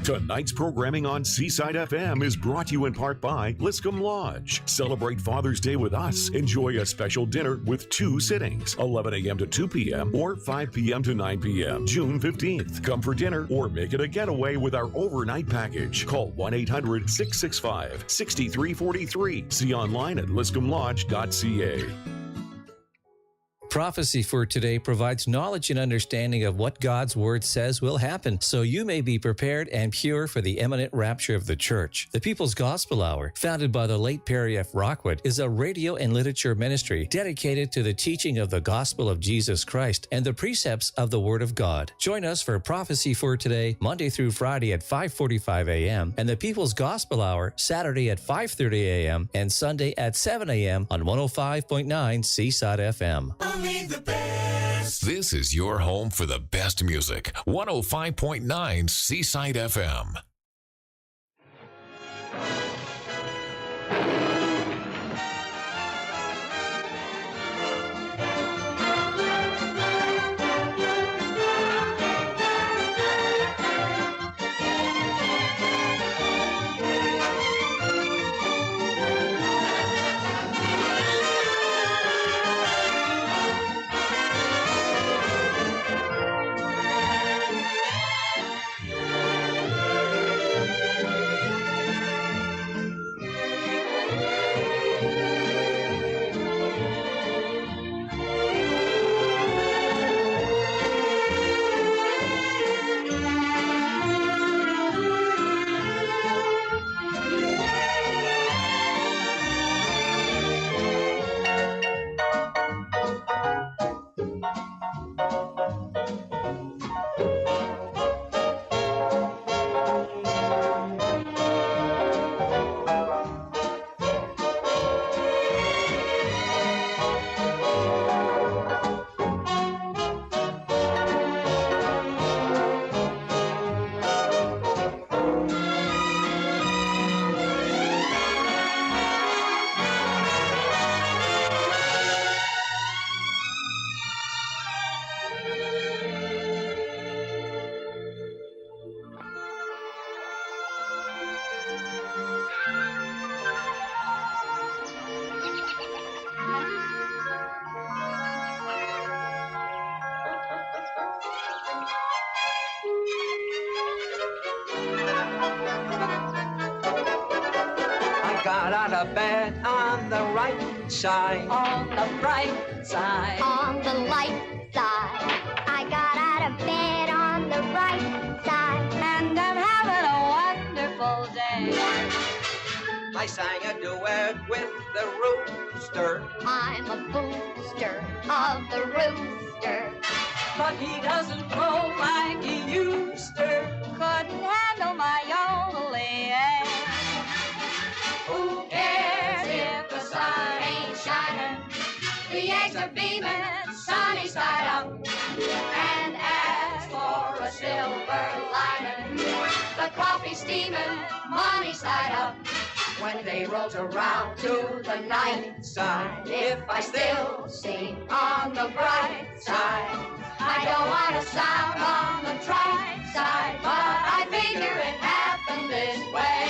Tonight's programming on Seaside FM is brought to you in part by Liscombe Lodge. Celebrate Father's Day with us. Enjoy a special dinner with 2 sittings, 11 a.m. to 2 p.m. or 5 p.m. to 9 p.m. June 15th. Come for dinner or make it a getaway with our overnight package. Call 1-800-665-6343. See online at liscomlodge.ca. Prophecy for today provides knowledge and understanding of what God's Word says will happen, so you may be prepared and pure for the imminent rapture of the church. The People's Gospel Hour, founded by the late Perry F. Rockwood, is a radio and literature ministry dedicated to the teaching of the gospel of Jesus Christ and the precepts of the Word of God. Join us for Prophecy for Today, Monday through Friday at 5:45 a.m., and the People's Gospel Hour, Saturday at 5:30 a.m. and Sunday at 7 a.m. on 105.9 Seaside FM. The best. This is your home for the best music. 105.9 Seaside FM. got out of bed on the right side. On the bright side. On the light side. I got out of bed on the right side. And I'm having a wonderful day. I sang a duet with the rooster. I'm a booster of the rooster. But he doesn't crow like he used to. Couldn't handle my yodeling. Who cares if the sun ain't shining? The eggs are beaming, sunny side up. And as for a silver lining, the coffee steaming, money side up. When day rolls around to the night side, if I still sing on the bright side, I don't want to sound on the trite side, but I figure it happened this way.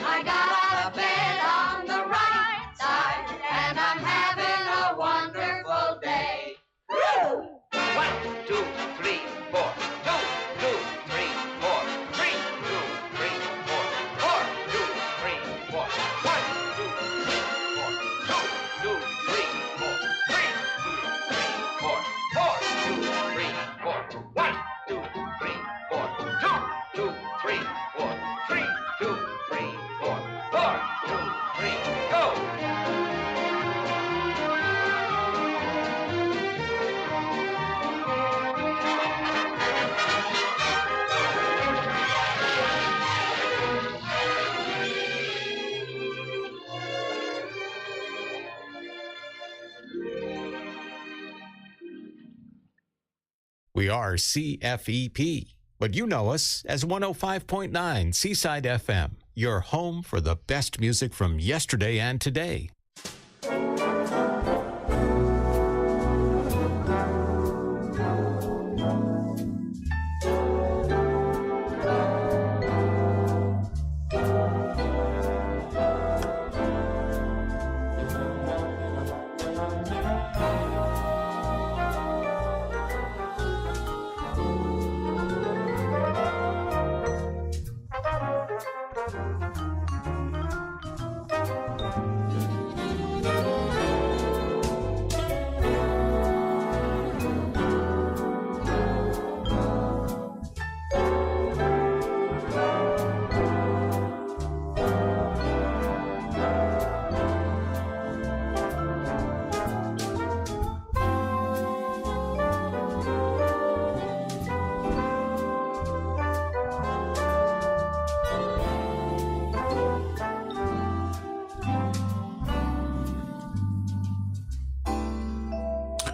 I got out of bed on the right side, and I'm having a wonderful day. Woo! 1, 2, 3, 4. 2, 2, 3, 4. 3, 2, 3, 4. 4, 2, 3, 4. 1, 2, 3, 4. 2, 2, 3, 4. 3, 2, 3, 4. 4, 2, 3, 4. 1, 2, 3, 4. 2, 2, 3, 4. 3, 2, 3, 4. 4, 2, 3, go! We are CFEP, but you know us as 105.9 Seaside FM, your home for the best music from yesterday and today.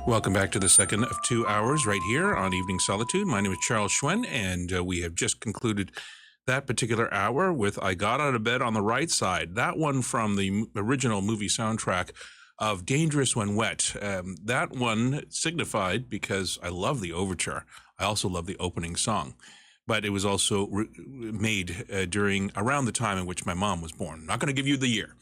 Welcome back to the second of 2 hours right here on Evening Solitude. My name is Charles Hsuen, and we have just concluded that particular hour with I Got Out of Bed on the Right Side. That one from the original movie soundtrack of Dangerous When Wet. That one signified, because I love the overture, I also love the opening song, but it was also made around the time in which my mom was born. I'm not going to give you the year.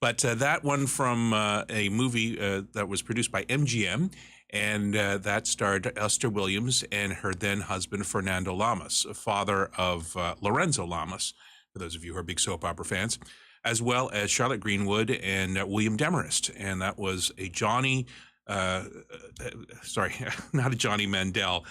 But that one from a movie that was produced by MGM, and that starred Esther Williams and her then husband, Fernando Lamas, father of Lorenzo Lamas, for those of you who are big soap opera fans, as well as Charlotte Greenwood and William Demarest. And that was a Johnny, sorry, not a Johnny Mandel.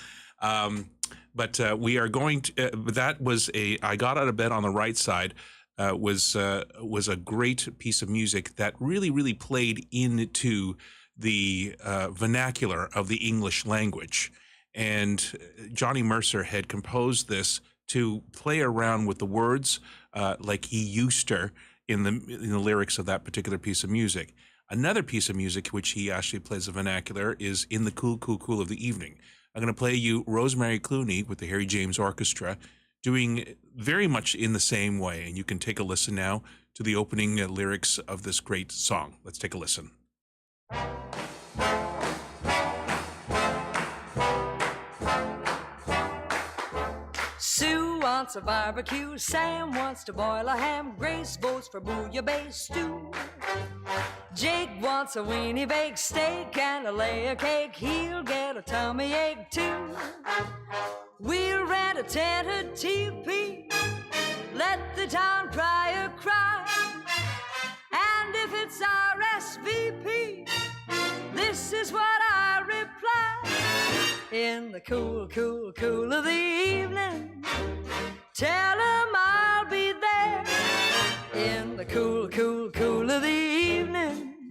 But we are going to, that was I Got Out of Bed on the Right Side. Was a great piece of music that really played into the vernacular of the English language. And Johnny Mercer had composed this to play around with the words like he used to in the lyrics of that particular piece of music. Another piece of music which he actually plays the vernacular is In the Cool, Cool, Cool of the Evening. I'm going to play you Rosemary Clooney with the Harry James Orchestra, doing very much in the same way. And you can take a listen now to the opening lyrics of this great song. Let's take a listen. Sue wants a barbecue, Sam wants to boil a ham, Grace votes for bouillabaisse stew. Jake wants a weenie baked steak and a layer cake, he'll get a tummy ache too. We'll rent a tent, a teepee, let the town crier cry. In the cool, cool, cool of the evening, tell 'em I'll be there. In the cool, cool, cool of the evening,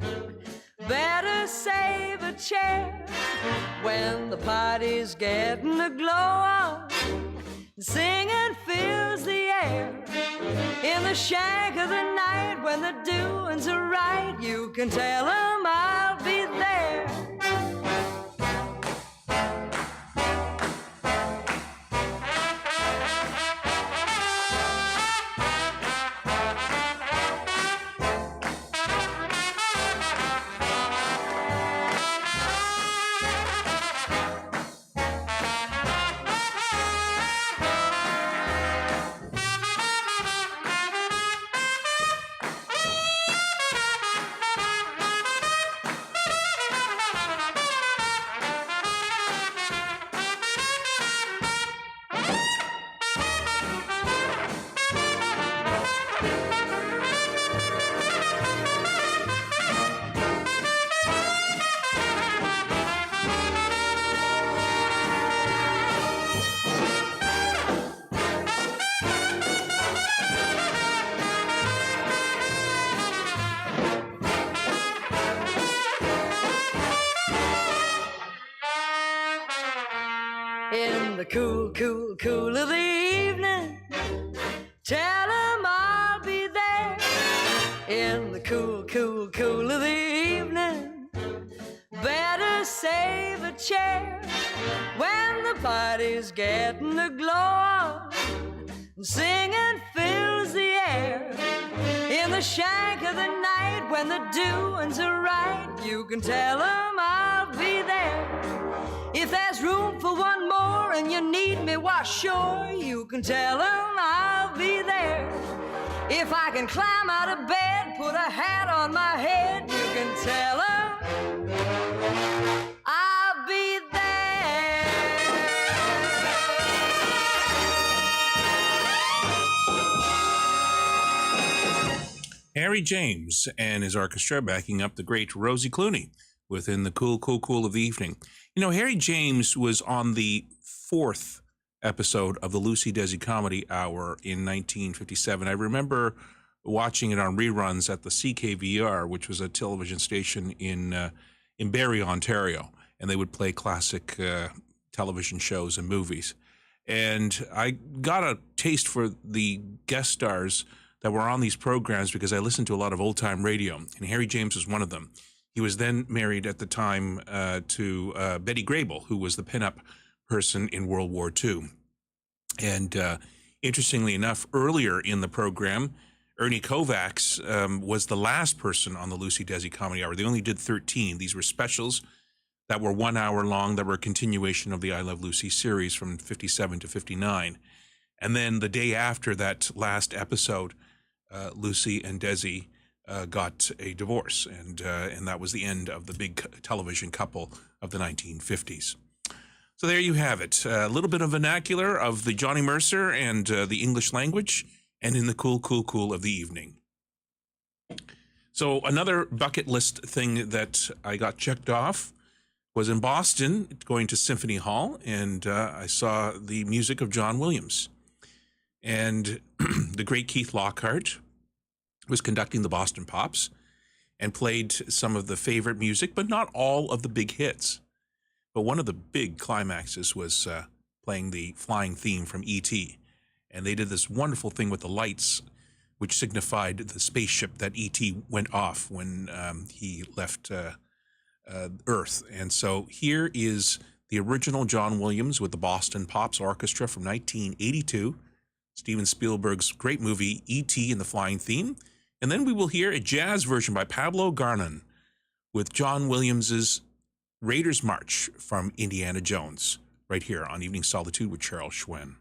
better save a chair. When the party's getting a glow on, singing fills the air. In the shank of the night, when the doings are right, you can tell 'em I'll be there. In the cool, cool, cool of the evening, tell 'em I'll be there. In the cool, cool, cool of the evening, better save a chair. When the party's getting a glow on, singing fills the air. In the shank of the night, when the doings are right, you can tell 'em I'll be there. If there's room for one more and you need me, why sure, you can tell 'em I'll be there. If I can climb out of bed, put a hat on my head, you can tell 'em I'll be there. Harry James and his orchestra backing up the great Rosie Clooney within the cool, cool, cool of the evening. You know, Harry James was on the 4th episode of the Lucy Desi Comedy Hour in 1957. I remember watching it on reruns at the CKVR, which was a television station in Barrie, Ontario, and they would play classic television shows and movies. And I got a taste for the guest stars that were on these programs because I listened to a lot of old-time radio, and Harry James was one of them. He was then married at the time to Betty Grable, who was the pinup person in World War II. And interestingly enough, earlier in the program, Ernie Kovacs was the last person on the Lucy Desi Comedy Hour. They only did 13. These were specials that were 1 hour long, that were a continuation of the I Love Lucy series from 57 to 59. And then the day after that last episode, Lucy and Desi got a divorce, and that was the end of the big television couple of the 1950s. So there you have it. A little bit of vernacular of the Johnny Mercer and the English language, and in the cool, cool, cool of the evening. So another bucket list thing that I got checked off was in Boston, going to Symphony Hall, and I saw the music of John Williams. And the great Keith Lockhart was conducting the Boston Pops and played some of the favorite music, but not all of the big hits. But one of the big climaxes was playing the flying theme from E.T. And they did this wonderful thing with the lights, which signified the spaceship that E.T. went off when he left Earth. And so here is the original John Williams with the Boston Pops Orchestra from 1982, Steven Spielberg's great movie, E.T. and the Flying Theme. And then we will hear a jazz version by Pablo Garnon with John Williams's Raiders March from Indiana Jones, right here on Evening Solitude with Charles Hsuen.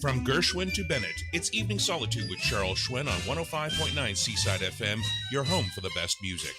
From Gershwin to Bennett, it's Evening Solitude with Charles Hsuen on 105.9 Seaside FM, your home for the best music.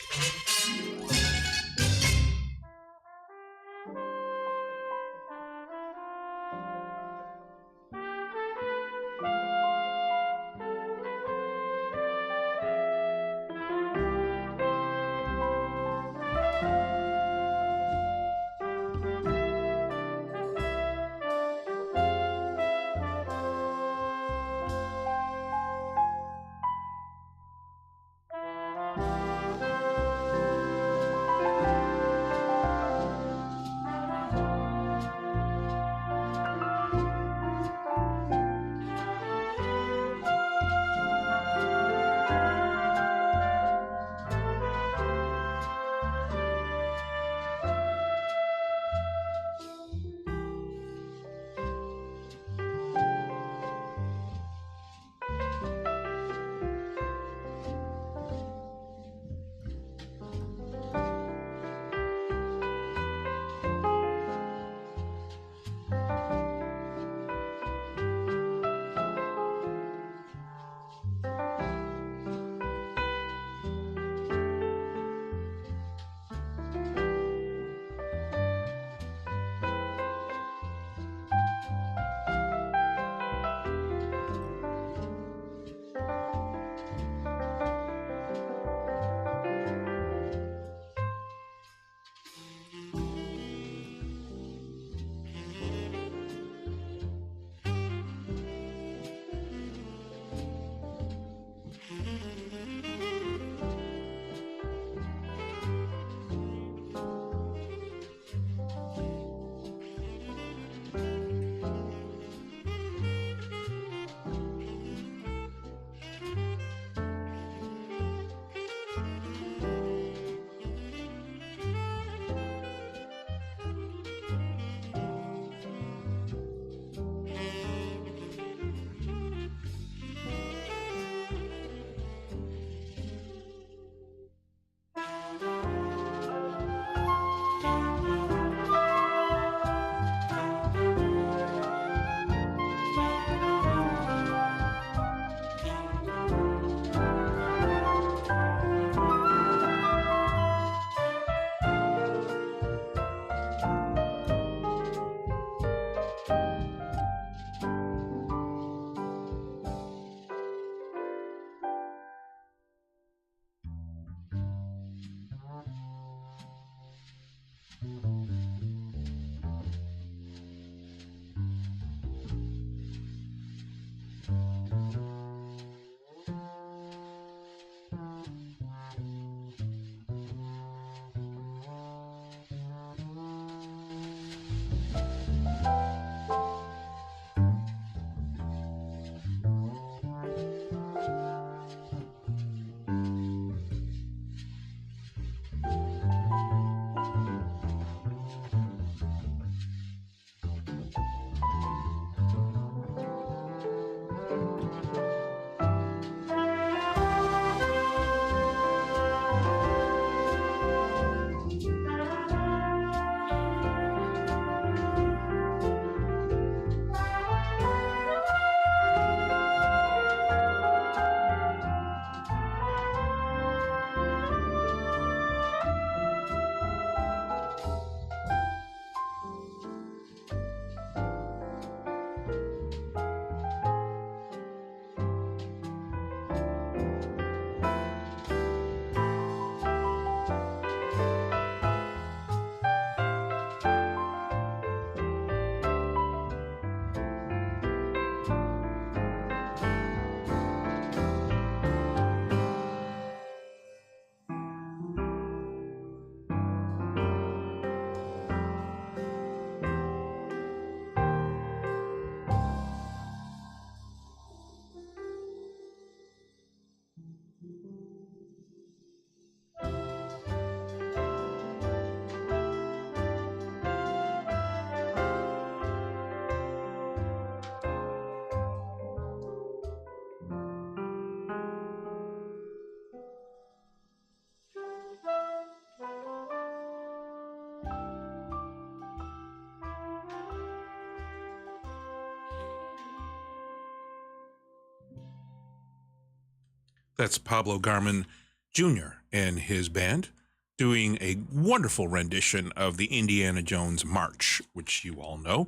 That's Pablo Garman Jr. and his band doing a wonderful rendition of the Indiana Jones March, which you all know,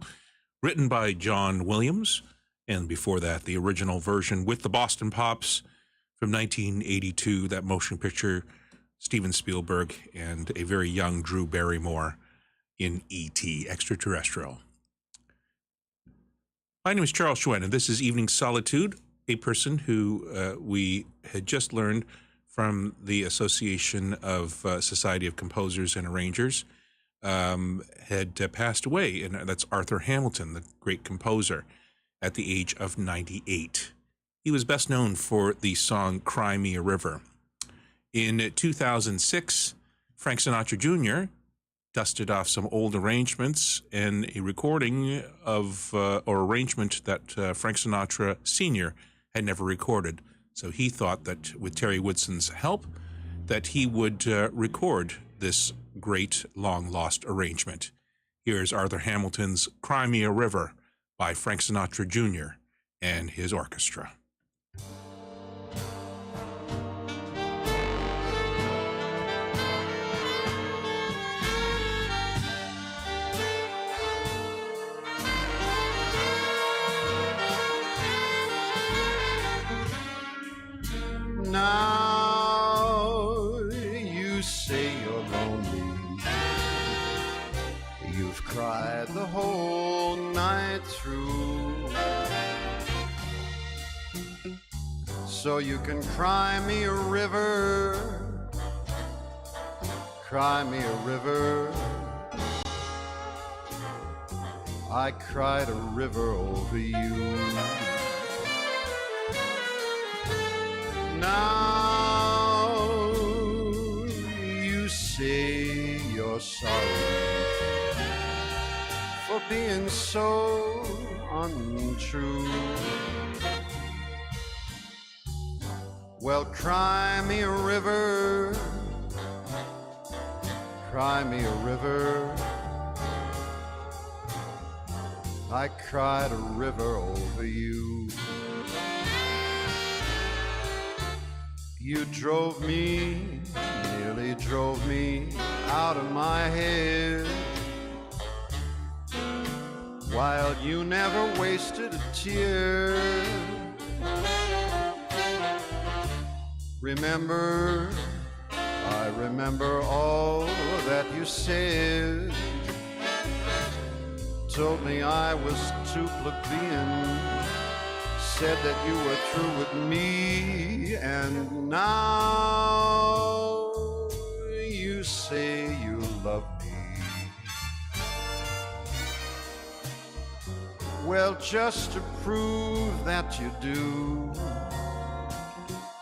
written by John Williams, and before that, the original version with the Boston Pops from 1982, that motion picture, Steven Spielberg and a very young Drew Barrymore in E.T. Extraterrestrial. My name is Charles Hsuen, and this is Evening Solitude, a person who we had just learned from the Association of Society of Composers and Arrangers had passed away, and that's Arthur Hamilton, the great composer, at the age of 98. He was best known for the song Cry Me a River. In 2006, Frank Sinatra Jr. dusted off some old arrangements and a recording of, or arrangement that Frank Sinatra Sr. had never recorded. So he thought that with Terry Woodson's help, that he would record this great long-lost arrangement. Here's Arthur Hamilton's Cry Me a River by Frank Sinatra Jr. and his orchestra. Now you say you're lonely. You've cried the whole night through. So you can cry me a river. Cry me a river. I cried a river over you. Now you say you're sorry for being so untrue. Well, cry me a river, cry me a river. I cried a river over you. You drove me, nearly drove me out of my head, while you never wasted a tear. Remember, I remember all that you said. Told me I was too plebeian, said that you were through with me, and now you say you love me. Well, just to prove that you do,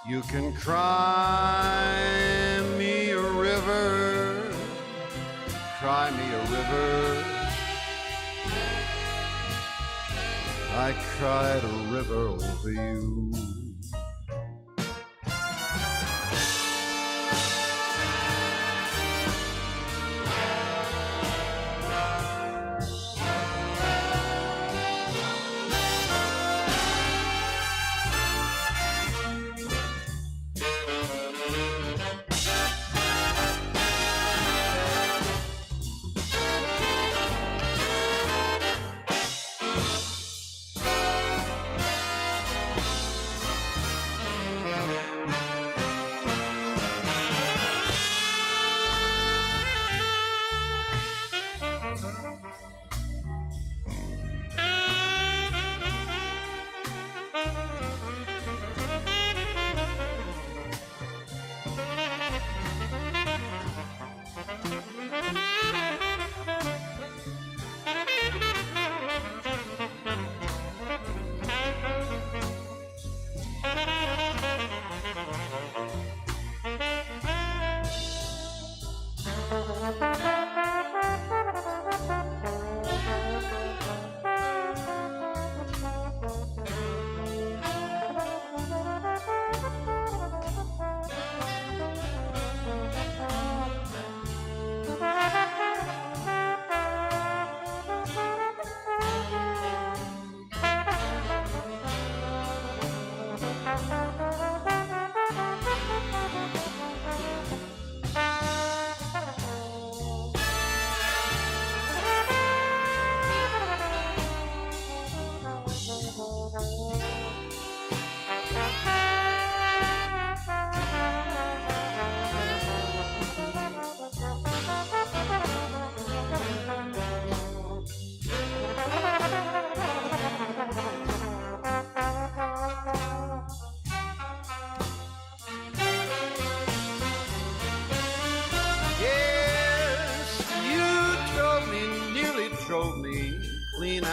you can cry me a river, cry me a river. I cried a river over you.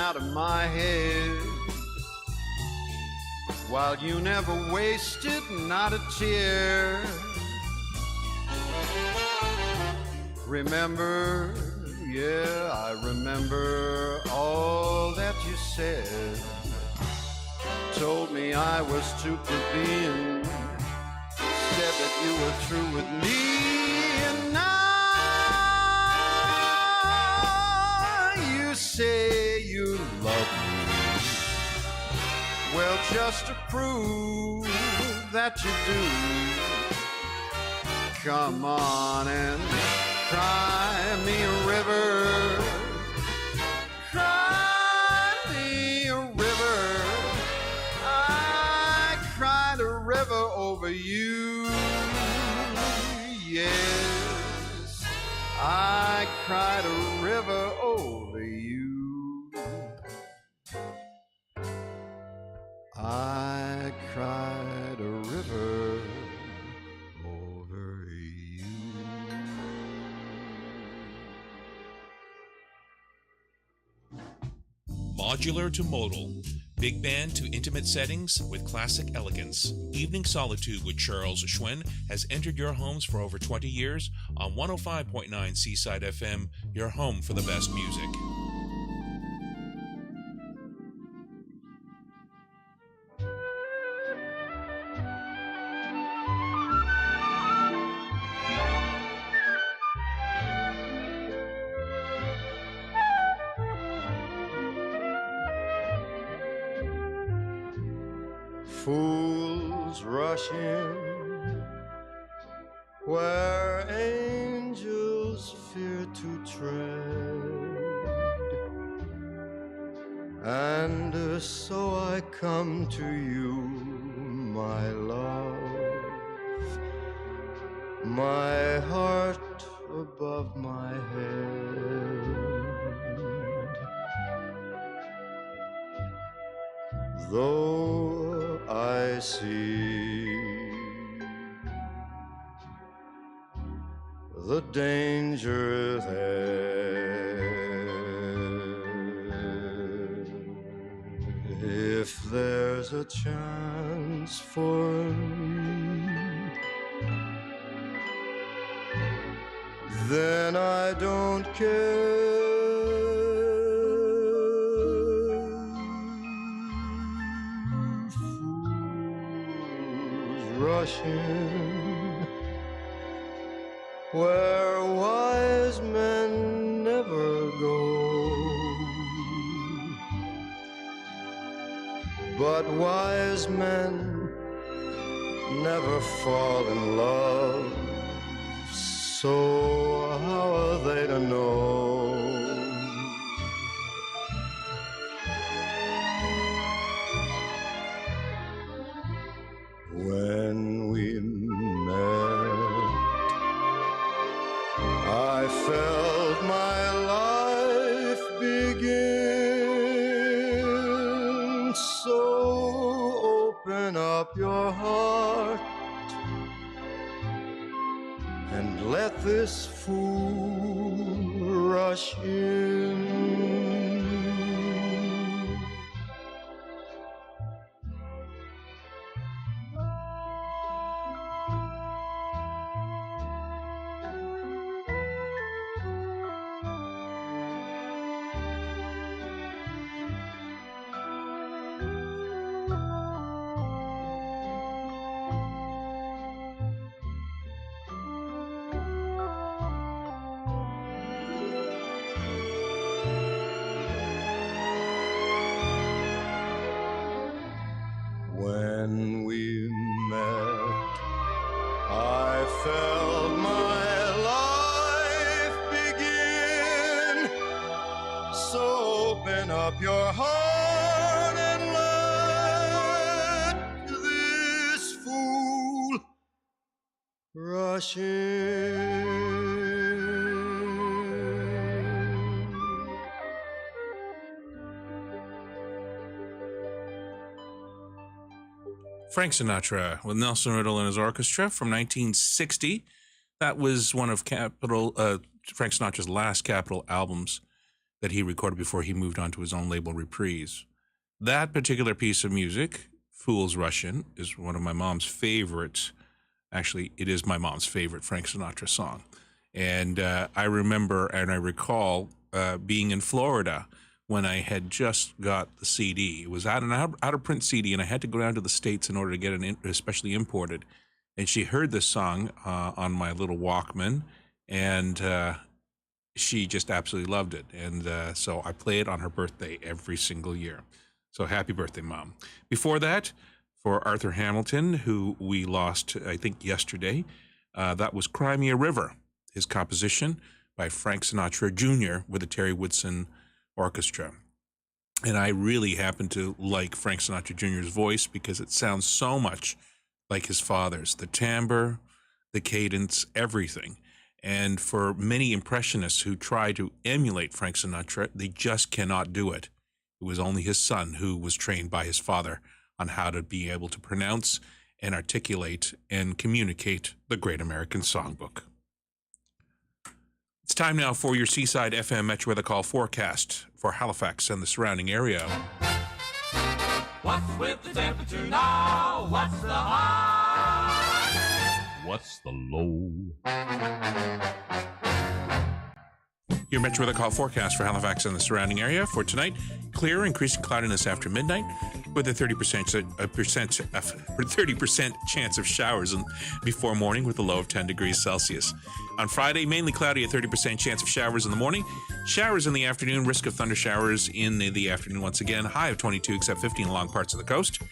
out of my head. While you never wasted not a tear. Remember, yeah, I remember all that you said. Told me I was too plebeian. Said that you were through with me. And now you say you love me. Well, just to prove that you do, come on and cry me a river. Cry me a river. I cried a river over you. Yes, I cried a river over you. I cried a river over you. Modular to modal, big band to intimate settings with classic elegance. Evening Solitude with Charles Hsuen has entered your homes for over 20 years on 105.9 Seaside FM, your home for the best music. Fools rush in where angels fear to tread, and so I come to you, my love, my heart above my head. Though I see the danger there, if there's a chance for me, then I don't care. Rushing where wise men never go, but wise men never fall in love, so how are they to know? When we met, I felt my life begin. So open up your heart and let this fool rush in. When we met, I felt my life begin. So open up your heart and let this fool rush in. Frank Sinatra with Nelson Riddle and his orchestra from 1960. That was one of Frank Sinatra's last Capitol albums. that he recorded before he moved on to his own label, Reprise. That particular piece of music, Fool's Russian, is one of my mom's favorites. Actually, it is my mom's favorite Frank Sinatra song. And I remember and I recall being in Florida when I had just got the CD. It was an out-of-print CD, and I had to go down to the States in order to get it especially imported. And she heard this song on my little Walkman, and she just absolutely loved it. And so I play it on her birthday every single year. So happy birthday, Mom. Before that, for Arthur Hamilton, who we lost, I think, yesterday, that was Cry Me a River, his composition by Frank Sinatra Jr. with the Terry Woodson Orchestra. And I really happen to like Frank Sinatra Jr.'s voice because it sounds so much like his father's. The timbre, the cadence, everything. And for many impressionists who try to emulate Frank Sinatra, they just cannot do it. It was only his son who was trained by his father on how to be able to pronounce and articulate and communicate the Great American Songbook. It's time now for your Seaside FM Metro Weather Call forecast for Halifax and the surrounding area. What's with the temperature now? What's the high? What's the low? Your Metro Weather Call forecast for Halifax and the surrounding area for tonight: clear, increasing cloudiness after midnight, with a 30% chance of showers before morning, with a low of 10 degrees Celsius. On Friday, mainly cloudy, a 30% chance of showers in the morning, showers in the afternoon, risk of thunder showers in the afternoon once again, high of 22, except 15 along parts of the coast.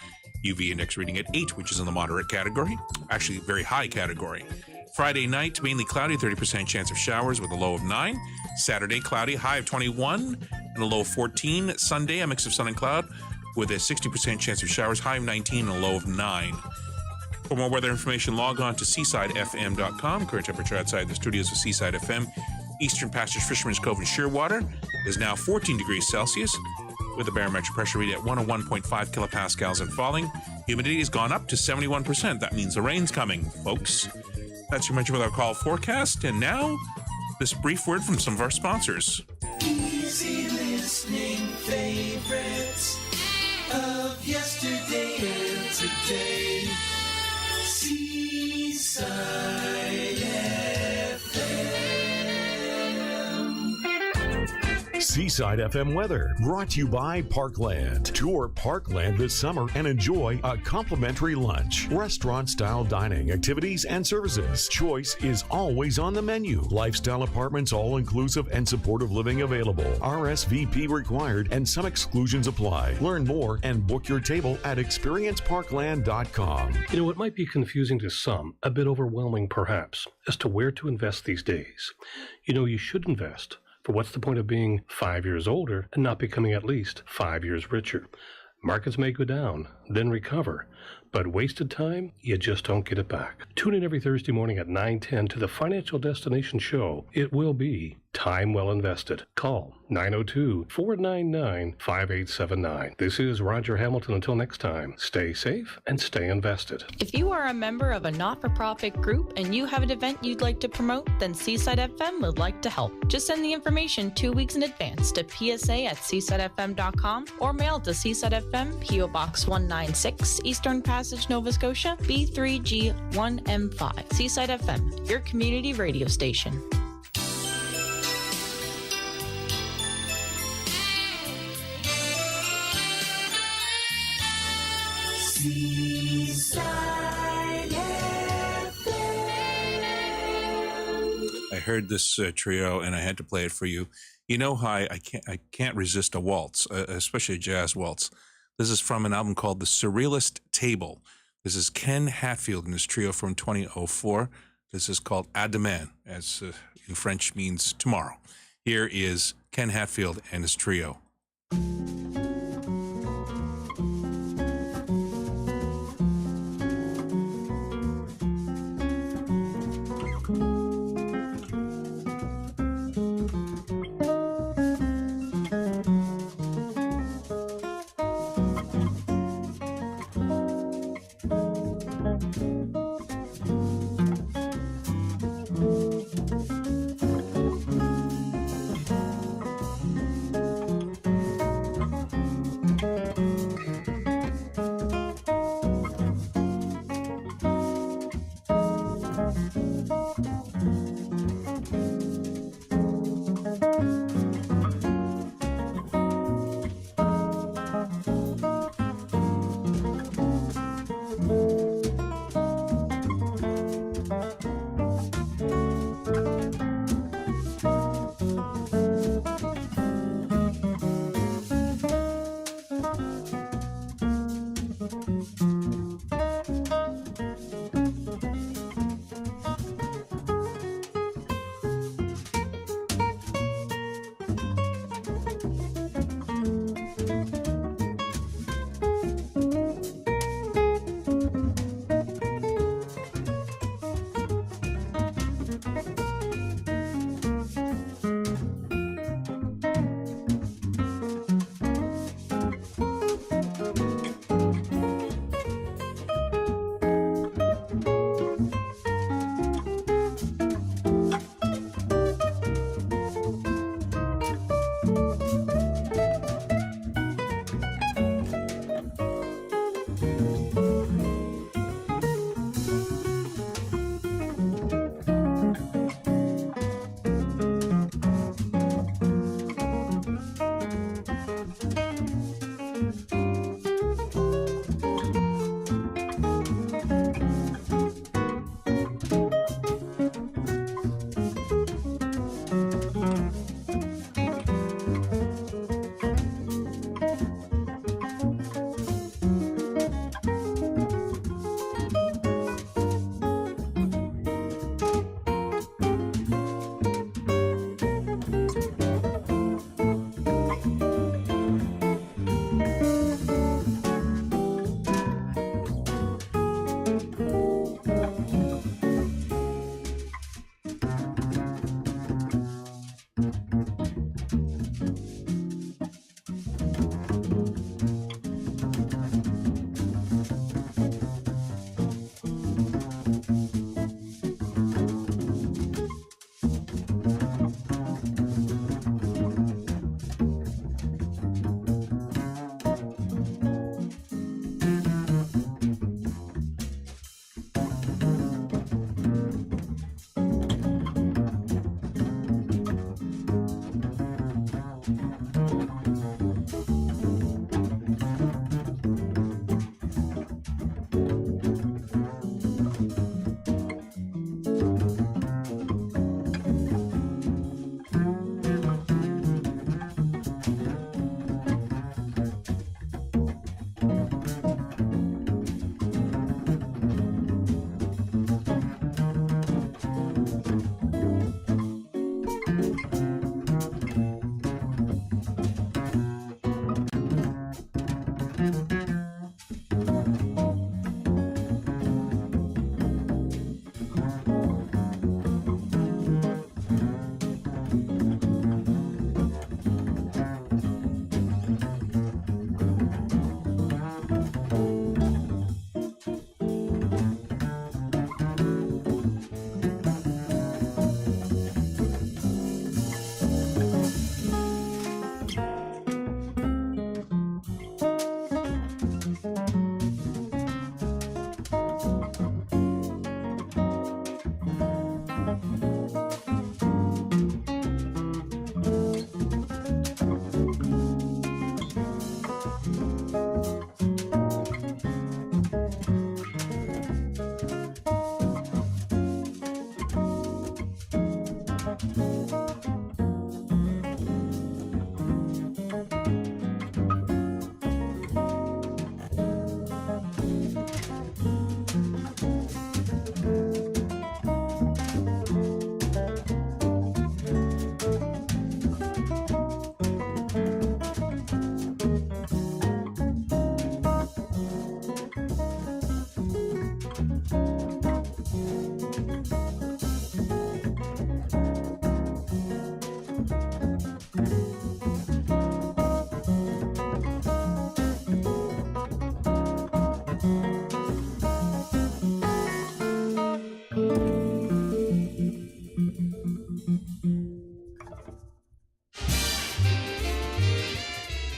UV index reading at 8, which is in the moderate category, actually very high category. Friday night, mainly cloudy, 30% chance of showers with a low of 9. Saturday, cloudy, high of 21 and a low of 14. Sunday, a mix of sun and cloud with a 60% chance of showers, high of 19 and a low of 9. For more weather information, log on to seasidefm.com. Current temperature outside the studios of Seaside FM, Eastern Passage, Fisherman's Cove, and Shearwater is now 14 degrees Celsius, with the barometric pressure reading at 101.5 kilopascals and falling. Humidity has gone up to 71%. That means the rain's coming, folks. That's your Metro Weather Call forecast. And now, this brief word from some of our sponsors. Easy listening favorites of yesterday and today. Seaside FM. Seaside FM weather brought to you by Parkland. Tour Parkland this summer and enjoy a complimentary lunch, restaurant-style dining, activities, and services. Choice is always on the menu. Lifestyle apartments, all-inclusive and supportive living available. RSVP required and some exclusions apply. Learn more and book your table at experienceparkland.com. You know, it might be confusing to some, a bit overwhelming perhaps, as to where to invest these days. You know, you should invest. For what's the point of being 5 years older and not becoming at least 5 years richer? Markets may go down, then recover, but wasted time, you just don't get it back. Tune in every Thursday morning at 9:10 to the Financial Destination Show. It will be time well invested. Call 902-499-5879. This is Roger Hamilton. Until next time, stay safe and stay invested. If you are a member of a not-for-profit group and you have an event you'd like to promote, then Seaside FM would like to help. Just send the information 2 weeks in advance to psa@seasidefm.com or mail to Seaside FM, P.O. Box 196, Eastern Passage, Nova Scotia, B3G1M5. Seaside FM, your community radio station. Seaside FM. I heard this trio and I had to play it for you. You know how I can't resist a waltz, especially a jazz waltz. This is from an album called The Surrealist Table. This is Ken Hatfield and his trio from 2004. This is called À demain, as in French means tomorrow. Here is Ken Hatfield and his trio.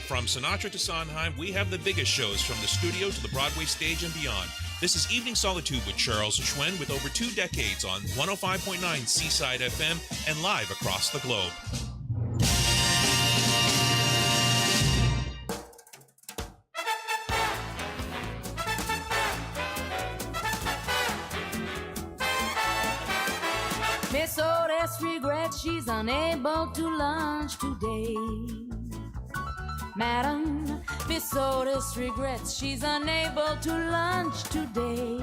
From Sinatra to Sondheim, we have the biggest shows from the studio to the Broadway stage and beyond. This is Evening Solitude with Charles Hsuen, with over 2 decades on 105.9 Seaside FM and live across the globe. Miss Otis regrets she's unable to lunch today. Madam, Miss Otis regrets she's unable to lunch today.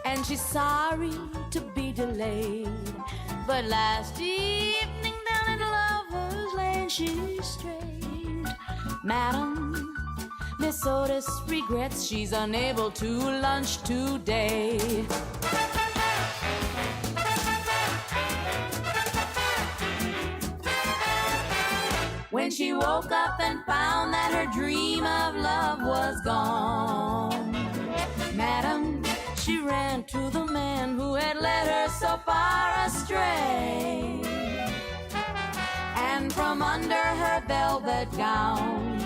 And she's sorry to be delayed. But last evening down at Lover's Lane she strayed. Madam, Miss Otis regrets she's unable to lunch today. When she woke up and found that her dream of love was gone, Madam, she ran to the man who had led her so far astray. And from under her velvet gown,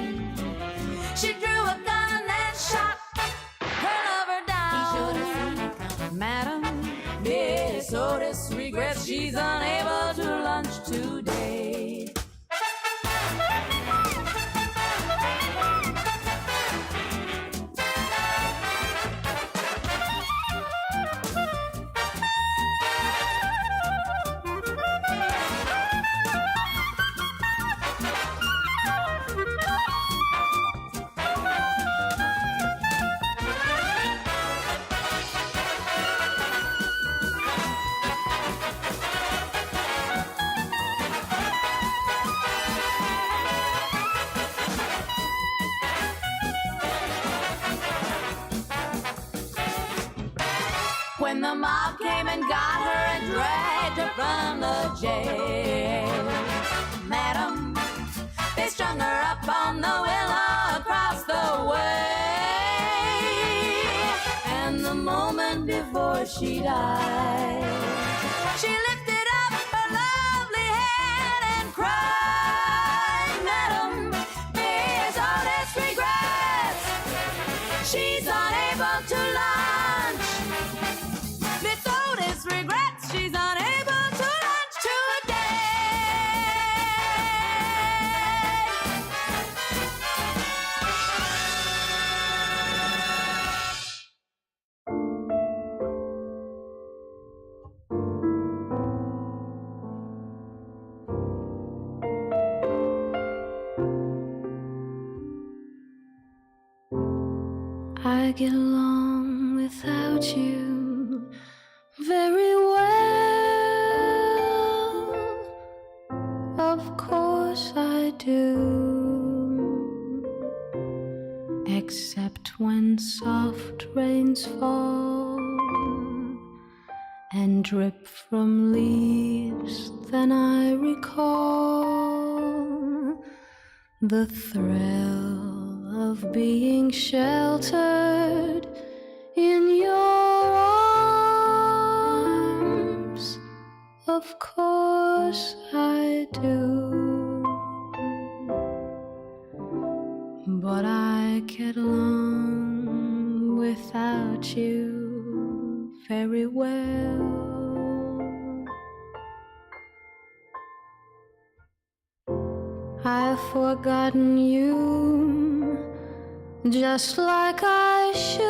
she drew a gun and shot her lover down. Madam, Miss Otis regrets she's unable to lunch today. When the mob came and got her and dragged her from the jail, Madam, they strung her up on the willow across the way. And the moment before she died, she lifted up her lovely head and cried, Madam, Miss Otis regrets she's unable to lunch. Miss Otis regrets she's unable to lunch today. I get along without you very well. Of course I do. Except when soft rains fall and drip from leaves, then I recall the thrill of being sheltered in your arms. Of course I do. But I get along without you very well. I've forgotten you just like I should.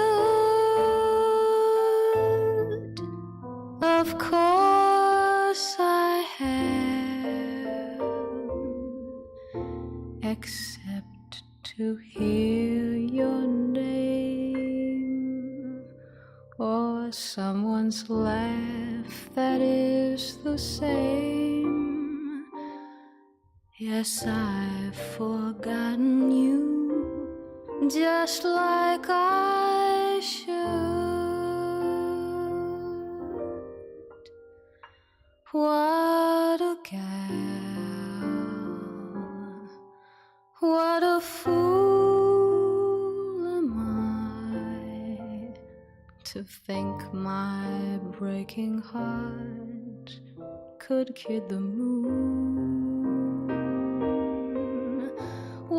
Of course I have, except to hear your name or someone's laugh that is the same. Yes, I've forgotten you just like I should. What a gal, what a fool am I to think my breaking heart could kid the moon.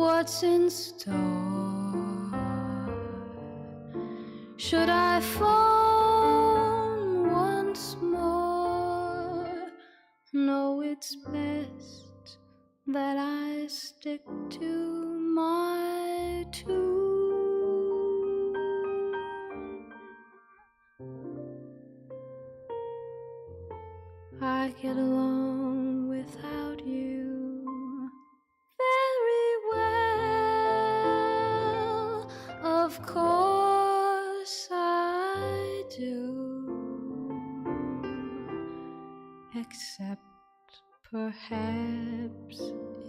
what's in store. Should I phone once more? No, it's best that I stick to my tune. I get along without you very well. Of course I do, except perhaps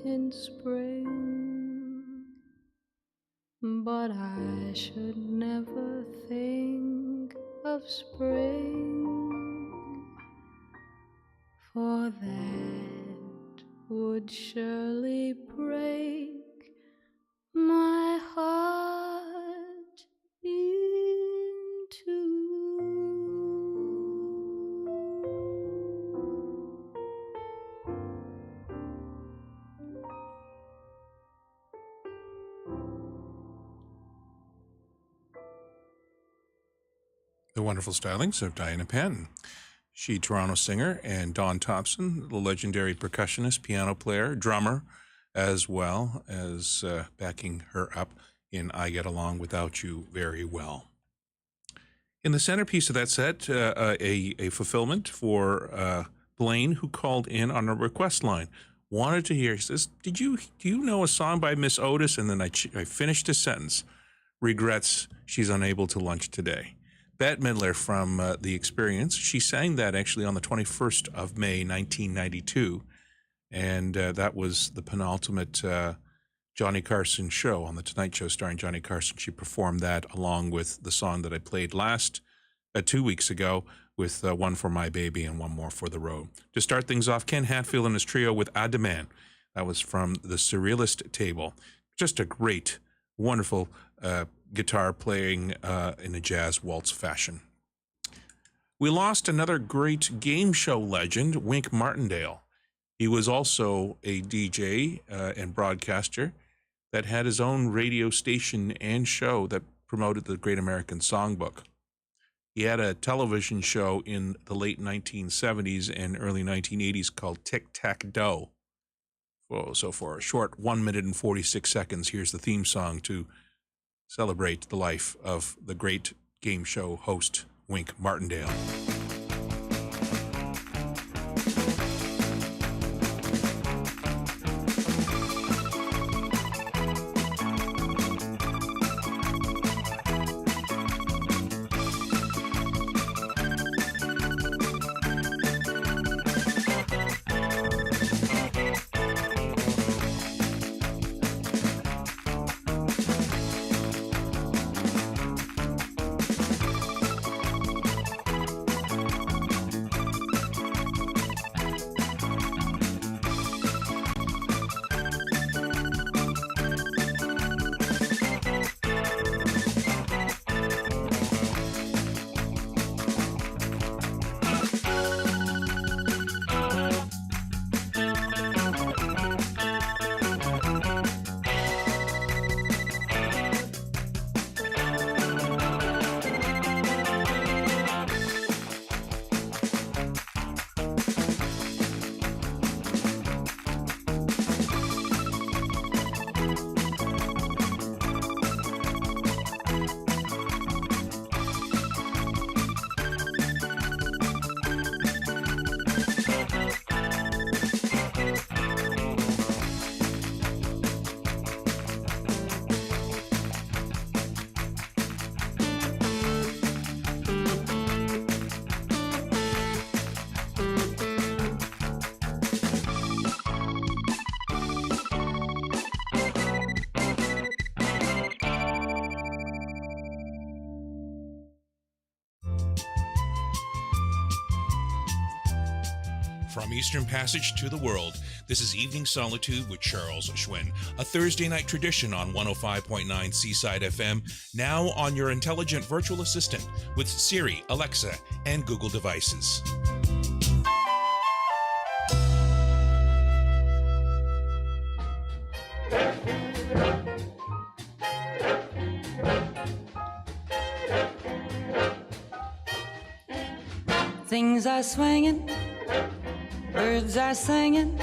in spring. But I should never think of spring, for that would surely break my heart in two. The wonderful stylings of Diana Penn. She, Toronto singer, and Don Thompson, the legendary percussionist, piano player, drummer, as well as backing her up in I Get Along Without You Very Well. In the centerpiece of that set, a fulfillment for Blaine, who called in on a request line. Wanted to hear, he says, do you know a song by Miss Otis? And then I finished his sentence. Regrets she's unable to lunch today. Bette Midler from The Experience. She sang that actually on the 21st of May, 1992. And that was the penultimate Johnny Carson show on The Tonight Show starring Johnny Carson. She performed that along with the song that I played 2 weeks ago with One for My Baby and One More for the Road. To start things off, Ken Hatfield and his trio with A Demand. That was from the Surrealist Table. Just a great, wonderful guitar playing in a jazz waltz fashion. We lost another great game show legend, Wink Martindale. He was also a DJ and broadcaster that had his own radio station and show that promoted the Great American Songbook. He had a television show in the late 1970s and early 1980s called Tic Tac Dough. So for a short 1 minute and 46 seconds, here's the theme song to celebrate the life of the great game show host, Wink Martindale. From Eastern Passage to the world, this is Evening Solitude with Charles Hsuen, a Thursday night tradition on 105.9 Seaside FM, now on your intelligent virtual assistant with Siri, Alexa, and Google devices. Things are swinging, birds are singing,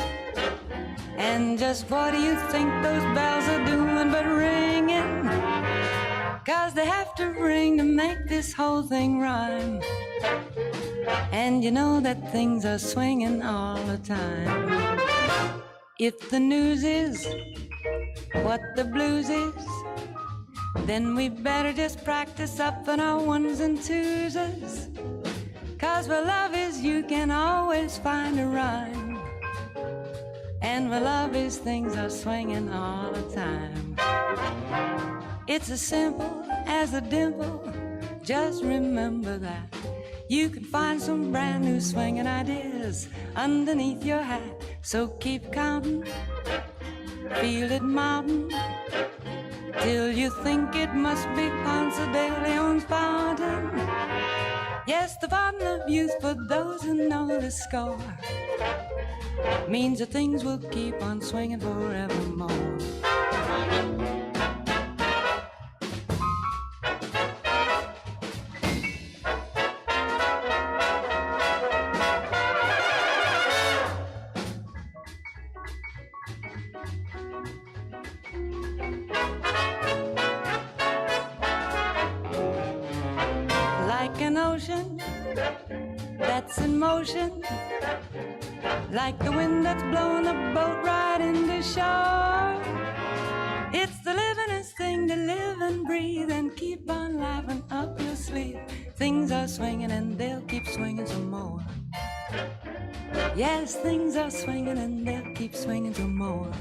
and just what do you think those bells are doing but ringing? 'Cause they have to ring to make this whole thing rhyme. And you know that things are swinging all the time. If the news is what the blues is, then we better just practice up on our ones and twoses. 'Cause where love is, you can always find a rhyme. And where love is, things are swinging all the time. It's as simple as a dimple, just remember that. You can find some brand new swinging ideas underneath your hat. So keep counting, feel it mounting, till you think it must be Ponce de Leon's fountain. Yes, the fountain of youth, for those who know the score, means that things will keep on swinging forevermore. Like an ocean that's in motion, like the wind that's blowing the boat right into shore. It's the livingest thing to live and breathe and keep on laughing up your sleeve. Things are swinging and they'll keep swinging some more. Yes, things are swinging and they'll keep swinging some more.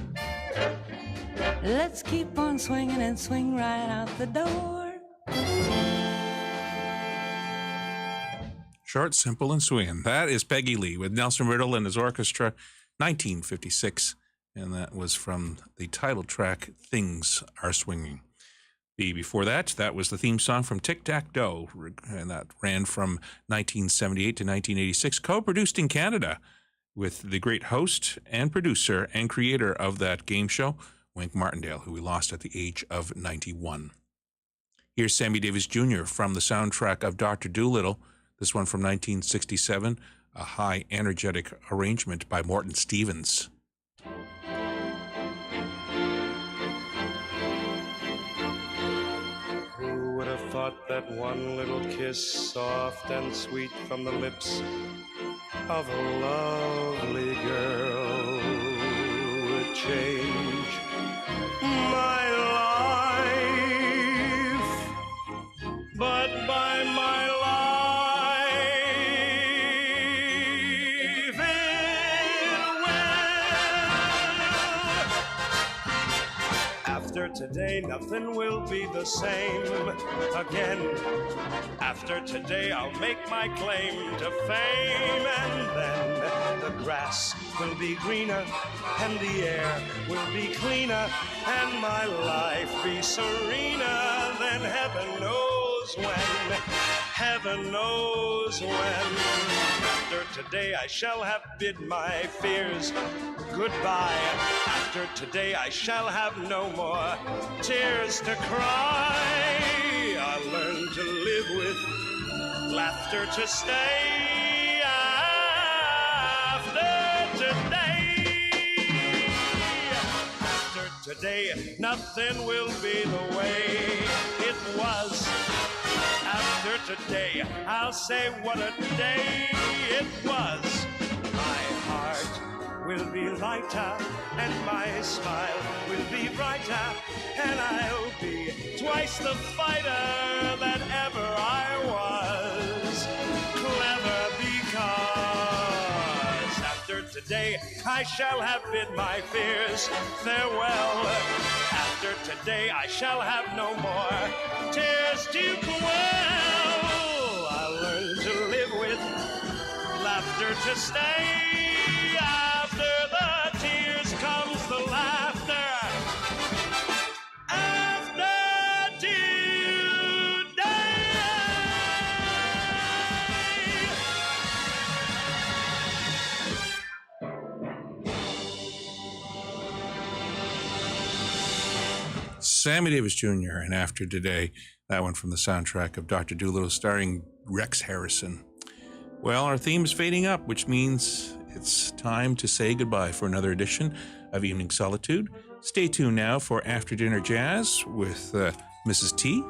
Let's keep on swinging and swing right out the door. Short, simple, and swinging. That is Peggy Lee with Nelson Riddle and his orchestra, 1956. And that was from the title track, Things Are Swinging. Before that, that was the theme song from Tic Tac Doe, and that ran from 1978 to 1986, co-produced in Canada with the great host and producer and creator of that game show, Wink Martindale, who we lost at the age of 91. Here's Sammy Davis Jr. from the soundtrack of Dr. Dolittle. This one from 1967, a high energetic arrangement by Morton Stevens. Who would have thought that one little kiss, soft and sweet from the lips of a lovely girl, would change my life? But by my life it will. After today, nothing will be the same again. After today, I'll make my claim to fame, and then the grass will be greener, and the air will be cleaner, and my life be serener than heaven knows when. Heaven knows when. After today, I shall have bid my fears goodbye. After today, I shall have no more tears to cry. I'll learn to live with laughter to stay. After today, nothing will be the way it was. After today, I'll say what a day it was. My heart will be lighter, and my smile will be brighter, and I'll be twice the fighter that ever I was. Clever because after today I shall have bid my fears farewell. After today I shall have no more tears to quell. I'll learn to live with laughter to stay. After the tears comes the laughter. After today. Sammy Davis Jr. and After Today, that one from the soundtrack of Dr. Dolittle, starring Rex Harrison. Well, our theme is fading up, which means it's time to say goodbye for another edition of Evening Solitude. Stay tuned now for After Dinner Jazz with Mrs. T,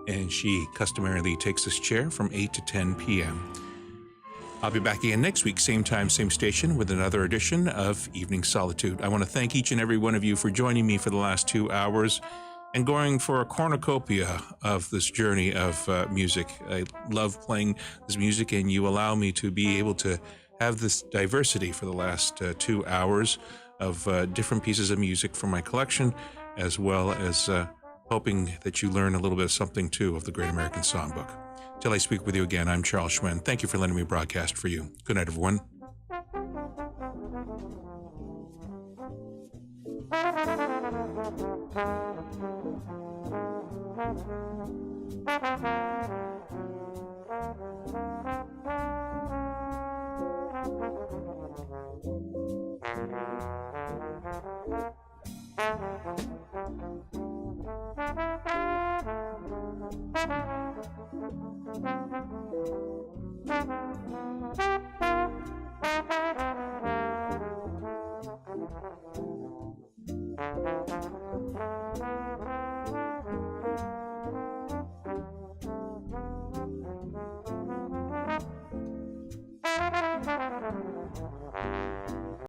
and she customarily takes this chair from 8 to 10 p.m. I'll be back again next week, same time, same station, with another edition of Evening Solitude. I want to thank each and every one of you for joining me for the last 2 hours and going for a cornucopia of this journey of music. I love playing this music, and you allow me to be able to have this diversity for the last 2 hours of different pieces of music from my collection, as well as hoping that you learn a little bit of something, too, of the Great American Songbook. Till I speak with you again, I'm Charles Hsuen. Thank you for letting me broadcast for you. Good night, everyone. Thank you.